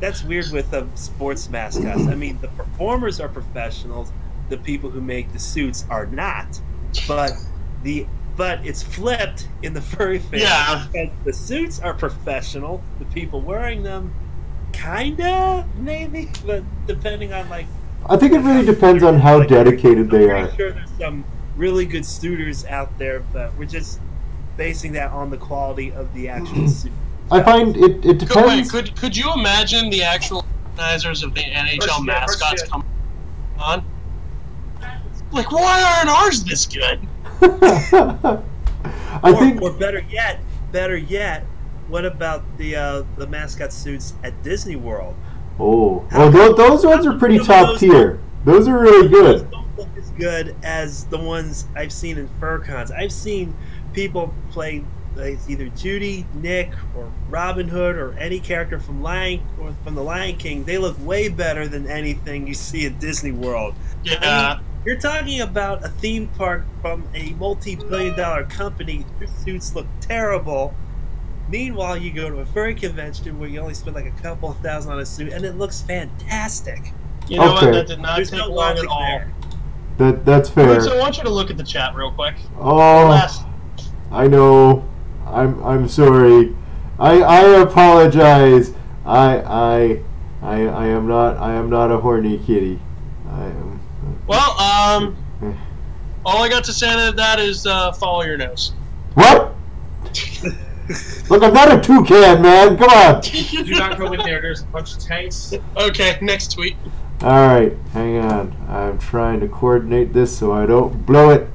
That's weird with sports mascots. I mean, the performers are professionals. The people who make the suits are not. But it's flipped in the furry fandom. Yeah. Because the suits are professional. The people wearing them, kinda, maybe. But depending on like... I think it really depends on how dedicated they are. I'm sure there's some really good suitors out there, but we're just basing that on the quality of the actual suit. I find it depends. Could you imagine the actual organizers of the NHL mascots coming on? Like, why aren't ours this good? I think, or better yet, what about the mascot suits at Disney World? Those ones are pretty top tier. Those are really good. Those don't look as good as the ones I've seen in fur cons. I've seen people play either Judy, Nick, or Robin Hood, or any character from the Lion King. They look way better than anything you see at Disney World. Yeah. I mean, you're talking about a theme park from a multi-billion-dollar company. Your suits look terrible. Meanwhile, you go to a furry convention where you only spend like a couple of $1,000 on a suit, and it looks fantastic. You know Okay. what? That did not There's take no long at logic all. there. that's fair. So I want you to look at the chat real quick. Oh, I know. I'm sorry. I apologize. I am not a horny kitty. I am. Well, All I got to say to that is follow your nose. What? Look, I'm not a toucan, man. Come on. Do not go in there. There's a bunch of tanks. Okay, next tweet. Alright, hang on. I'm trying to coordinate this so I don't blow it.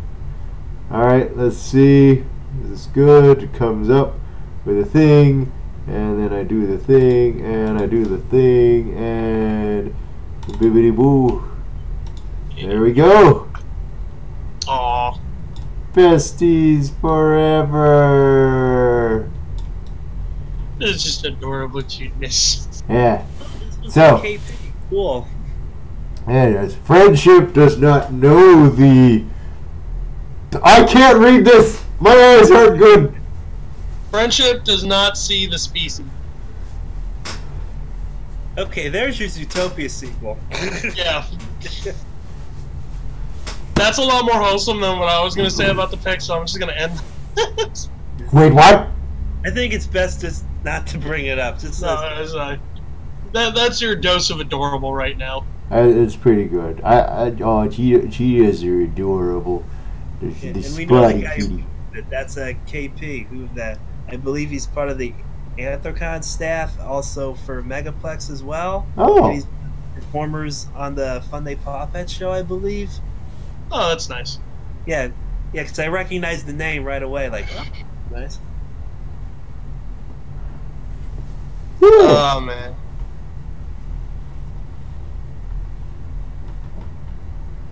Alright, let's see. This is good. It comes up with a thing, and then I do the thing, and I do the thing, and bibbidi boo. There we go. Aww. Besties forever. It's just adorable cuteness. Yeah. This was So. KP. Cool. Anyways, friendship does not know the. I can't read this. My eyes aren't good. Friendship does not see the species. Okay, there's your Zootopia sequel. Yeah. That's a lot more wholesome than what I was going to say about the pic, so I'm just going to end. Wait, what? I think it's best just not to bring it up. Just That's your dose of adorable right now. It's pretty good. Oh, cheetahs are adorable. The and we know the spotty guy kitty. that's a KP who that I believe he's part of the Anthrocon staff, also for Megaplex as well. Oh. And he's performers on the Fun Day Pop-Pet show, I believe. Oh, that's nice. Yeah, because I recognized the name right away. Like, oh, nice. Yeah. Oh, man.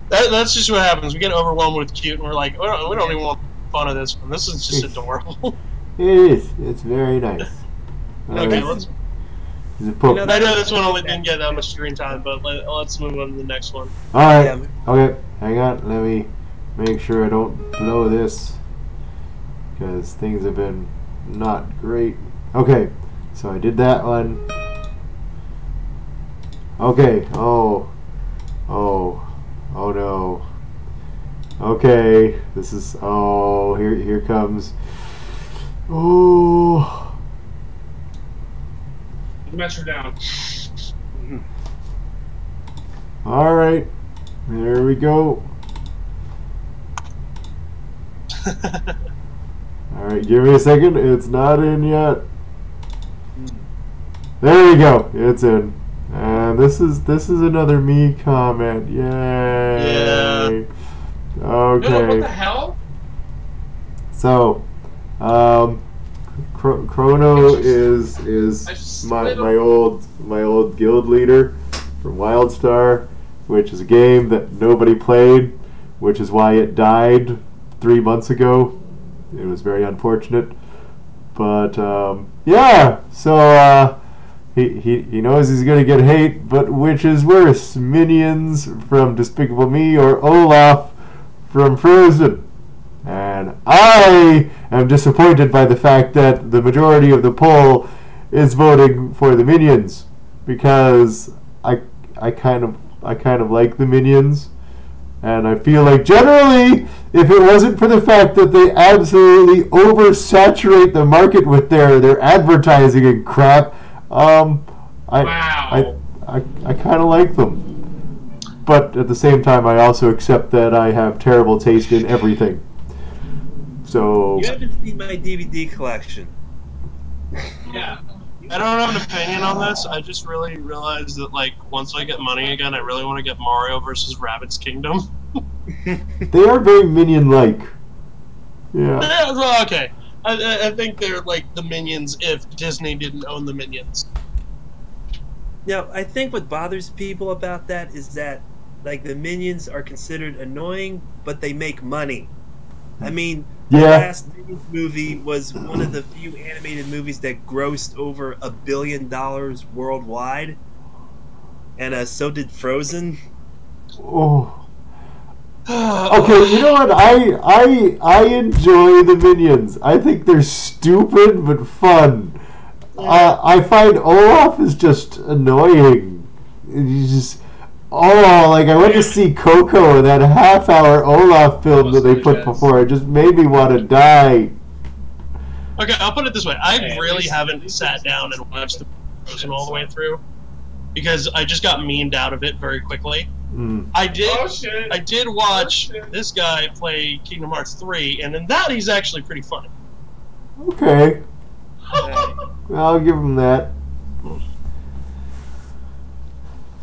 That's just what happens. We get overwhelmed with cute, and we're like, we don't even want fun of this one. This is just adorable. It is. It's very nice. Okay, let's. Is it Poke? You I know this one only didn't get that much screen time, but let's move on to the next one. Alright. Yeah. Okay, hang on. Let me make sure I don't blow this. Because things have been not great. Okay, so I did that one. Okay, oh no. Okay, this is, here comes. Oh. Metro down. Alright, there we go. Alright, give me a second. It's not in yet. There we go. It's in. And this is another me comment. Yay. Yeah. Okay. No, what the hell? So, Chrono is my old guild leader from WildStar, which is a game that nobody played, which is why it died 3 months ago. It was very unfortunate, but yeah. So he knows he's gonna get hate, but which is worse, Minions from Despicable Me or Olaf from Frozen? And I am disappointed by the fact that the majority of the poll is voting for the Minions, because I kind of like the Minions, and I feel like generally, if it wasn't for the fact that they absolutely oversaturate the market with their advertising and crap, I kind of like them. But at the same time, I also accept that I have terrible taste in everything. So You haven't seen my DVD collection. Yeah. I don't have an opinion on this. I just really realized that, like, once I get money again, I really want to get Mario versus Rabbids Kingdom. they are very Minion-like. Yeah. Yeah, well, okay. I think they're like the Minions if Disney didn't own the Minions. Now, I think what bothers people about that is that, like, the Minions are considered annoying, but they make money. I mean, the Yeah. last Minions movie was one of the few animated movies that grossed over $1 billion worldwide, and so did Frozen. Oh. Okay, you know what? I enjoy the Minions. I think they're stupid but fun. I find Olaf is just annoying. He's just like I went to see Coco, that half-hour Olaf film that they put before. It just made me want to die. Okay, I'll put it this way. I Hey, really at haven't least sat down and watched the Frozen all the way through, because I just got memed out of it very quickly. I did. Oh shit! I did watch this guy play Kingdom Hearts 3, and in that he's actually pretty funny. Okay. I'll give him that.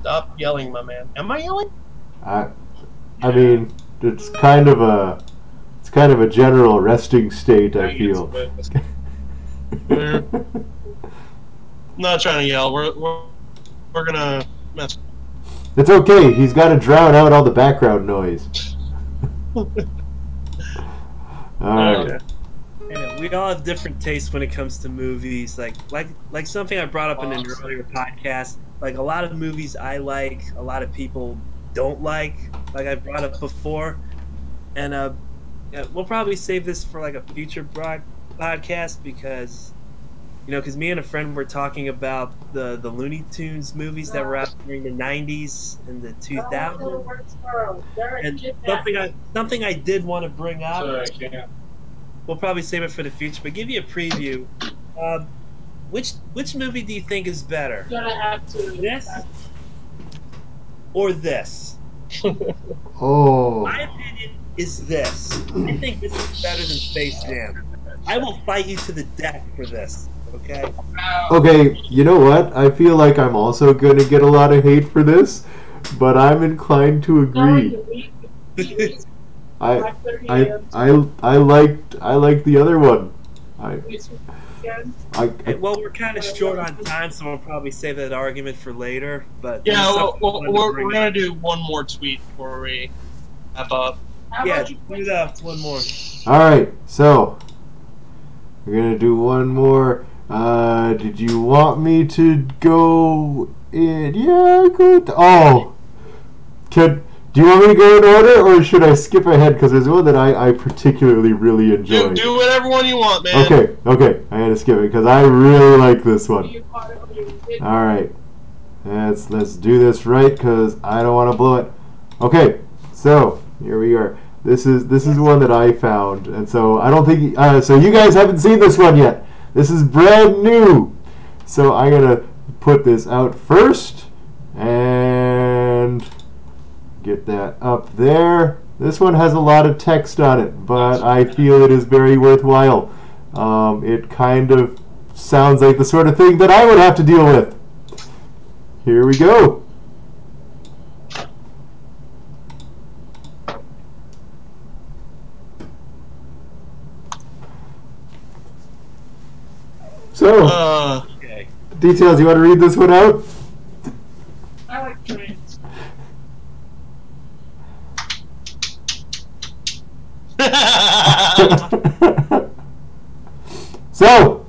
Stop yelling, my man. Am I yelling? I mean, it's kind of a general resting state, I feel. I'm not trying to yell. We're gonna mess. It's okay. He's got to drown out all the background noise. All right. Okay. Yeah, we all have different tastes when it comes to movies. Like something I brought up in an earlier podcast. Like a lot of movies I like, a lot of people don't like. Like I brought up before, and yeah, we'll probably save this for like a future podcast because, because me and a friend were talking about the Looney Tunes movies that were out during the '90s and the 2000s, and something I did want to bring up. Sorry, I can't. We'll probably save it for the future, but give you a preview. Which movie do you think is better? Gonna have to This or this? Oh. My opinion is this. I think this is better than Space Jam. I will fight you to the death for this. Okay. Okay, you know what? I feel like I'm also going to get a lot of hate for this, but I'm inclined to agree. I liked the other one. Well, we're kind of short on time, so we'll probably save that argument for later. But Yeah, we're gonna do one more tweet before we wrap up. Yeah, do that one more. All right, so we're gonna do one more. Did you want me to go in? Yeah, good. Oh, do you want me to go in order, or should I skip ahead? Because there's one that I particularly really enjoy. Do whatever one you want, man. Okay. I gotta skip it because I really like this one. All right, let's do this right because I don't want to blow it. Okay, so here we are. This is one that I found, and so I don't think so. You guys haven't seen this one yet. This is brand new, so I'm gonna put this out first and get that up there. This one has a lot of text on it, but I feel it is very worthwhile. It kind of sounds like the sort of thing that I would have to deal with. Here we go. So, Okay. Details, you want to read this one out? I like trains. So,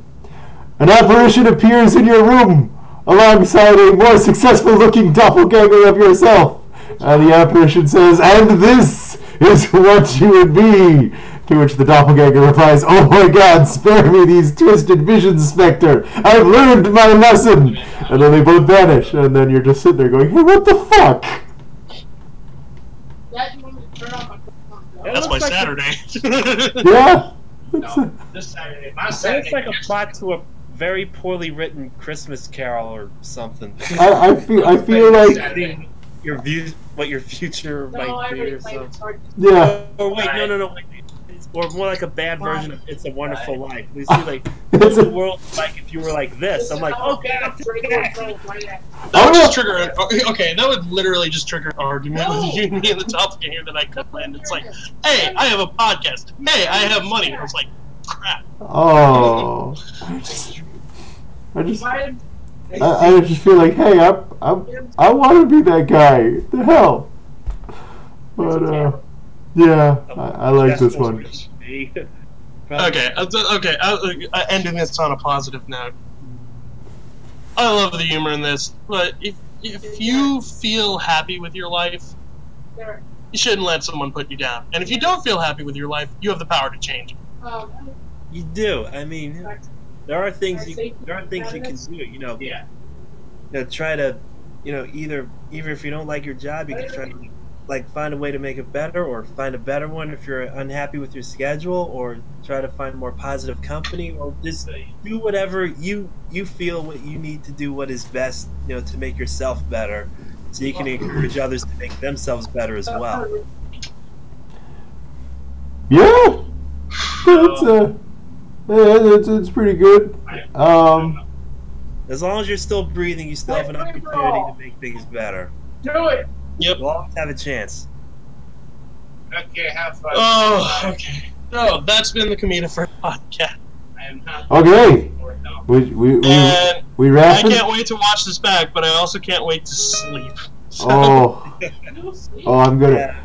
an apparition appears in your room alongside a more successful looking doppelganger of yourself. And the apparition says, "And this is what you would be." To which the doppelganger replies, "Oh my God, spare me these twisted visions, Spectre. I've learned my lesson." And then they both vanish. And then you're just sitting there going, "Hey, what the fuck?" That you want me to turn off my phone. That's my looks like Saturday. Yeah. No, this Saturday. My That Saturday. looks like a plot to a very poorly written Christmas Carol or something. I feel like, Saturday. What your future No, I might be already or played it. something. Sorry. yeah. Or wait, no. Wait. Or more like a bad version of It's a Wonderful Life. We Ah. see like It's what's a- the world like if you were like this. I'm like, okay, I'll take that. That would just trigger. Okay, that would literally just trigger an argument with you and me and the doppelganger that I could land. It's like, hey, I have a podcast. Hey, I have money. I was like, crap. Oh. I just feel like, hey, I want to be that guy. The hell. But yeah, I like this one. Okay, ending this on a positive note. I love the humor in this, but if you feel happy with your life, you shouldn't let someone put you down. And if you don't feel happy with your life, you have the power to change it. You do. I mean, there are things you can do. Yeah. Try to, either if you don't like your job, you can try to find a way to make it better, or find a better one if you're unhappy with your schedule, or try to find more positive company, or just do whatever you feel what you need to do, what is best, to make yourself better. so you can encourage others to make themselves better as well. Yeah, it's pretty good. As long as you're still breathing, you still have an opportunity to make things better. Do it. Yep. You'll always have a chance. Okay, have fun. Oh, okay. So that's been the Comedifurs podcast. I am not. Okay, No. And we I wrapping. can't wait to watch this back, but I also can't wait to sleep. So, I'm gonna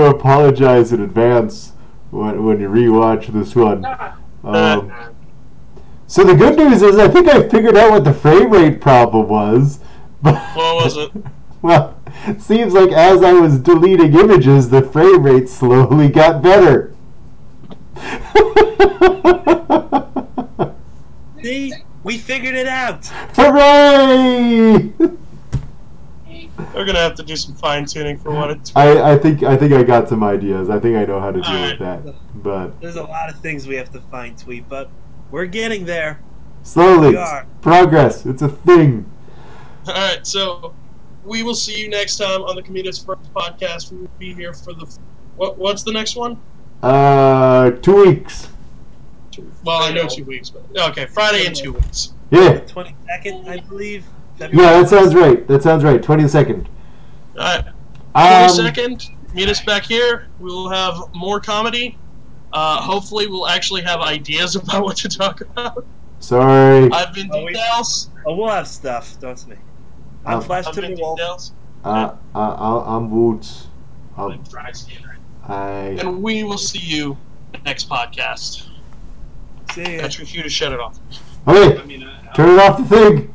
apologize in advance when you rewatch this one. So the good news is I think I figured out what the frame rate problem was. But what was it? well, it seems like as I was deleting images, the frame rate slowly got better. See? We figured it out! Hooray! We're gonna have to do some fine tuning for what it's. I think I got some ideas. I think I know how to deal with that. But There's a lot of things we have to fine tweak, but we're getting there. slowly, We are. progress. It's a thing. All right, so we will see you next time on the Comedifurs podcast. We will be here for the what's the next one? 2 weeks. Well, I know 2 weeks, but okay, Friday in 2 weeks. Yeah. 22nd, I believe. Yeah, that sounds right. 22nd. All right, 22nd. Meet us back here. We will have more comedy. Hopefully, we'll actually have ideas about what to talk about. Sorry. I've been DTales. Oh, we'll have stuff, don't we? I'm Flash I've been Timberwolf. DTales. I'm Woods. Dry skin, right? And we will see you next podcast. See ya. That's your cue to shut it off. Okay, I mean, turn it off the thing.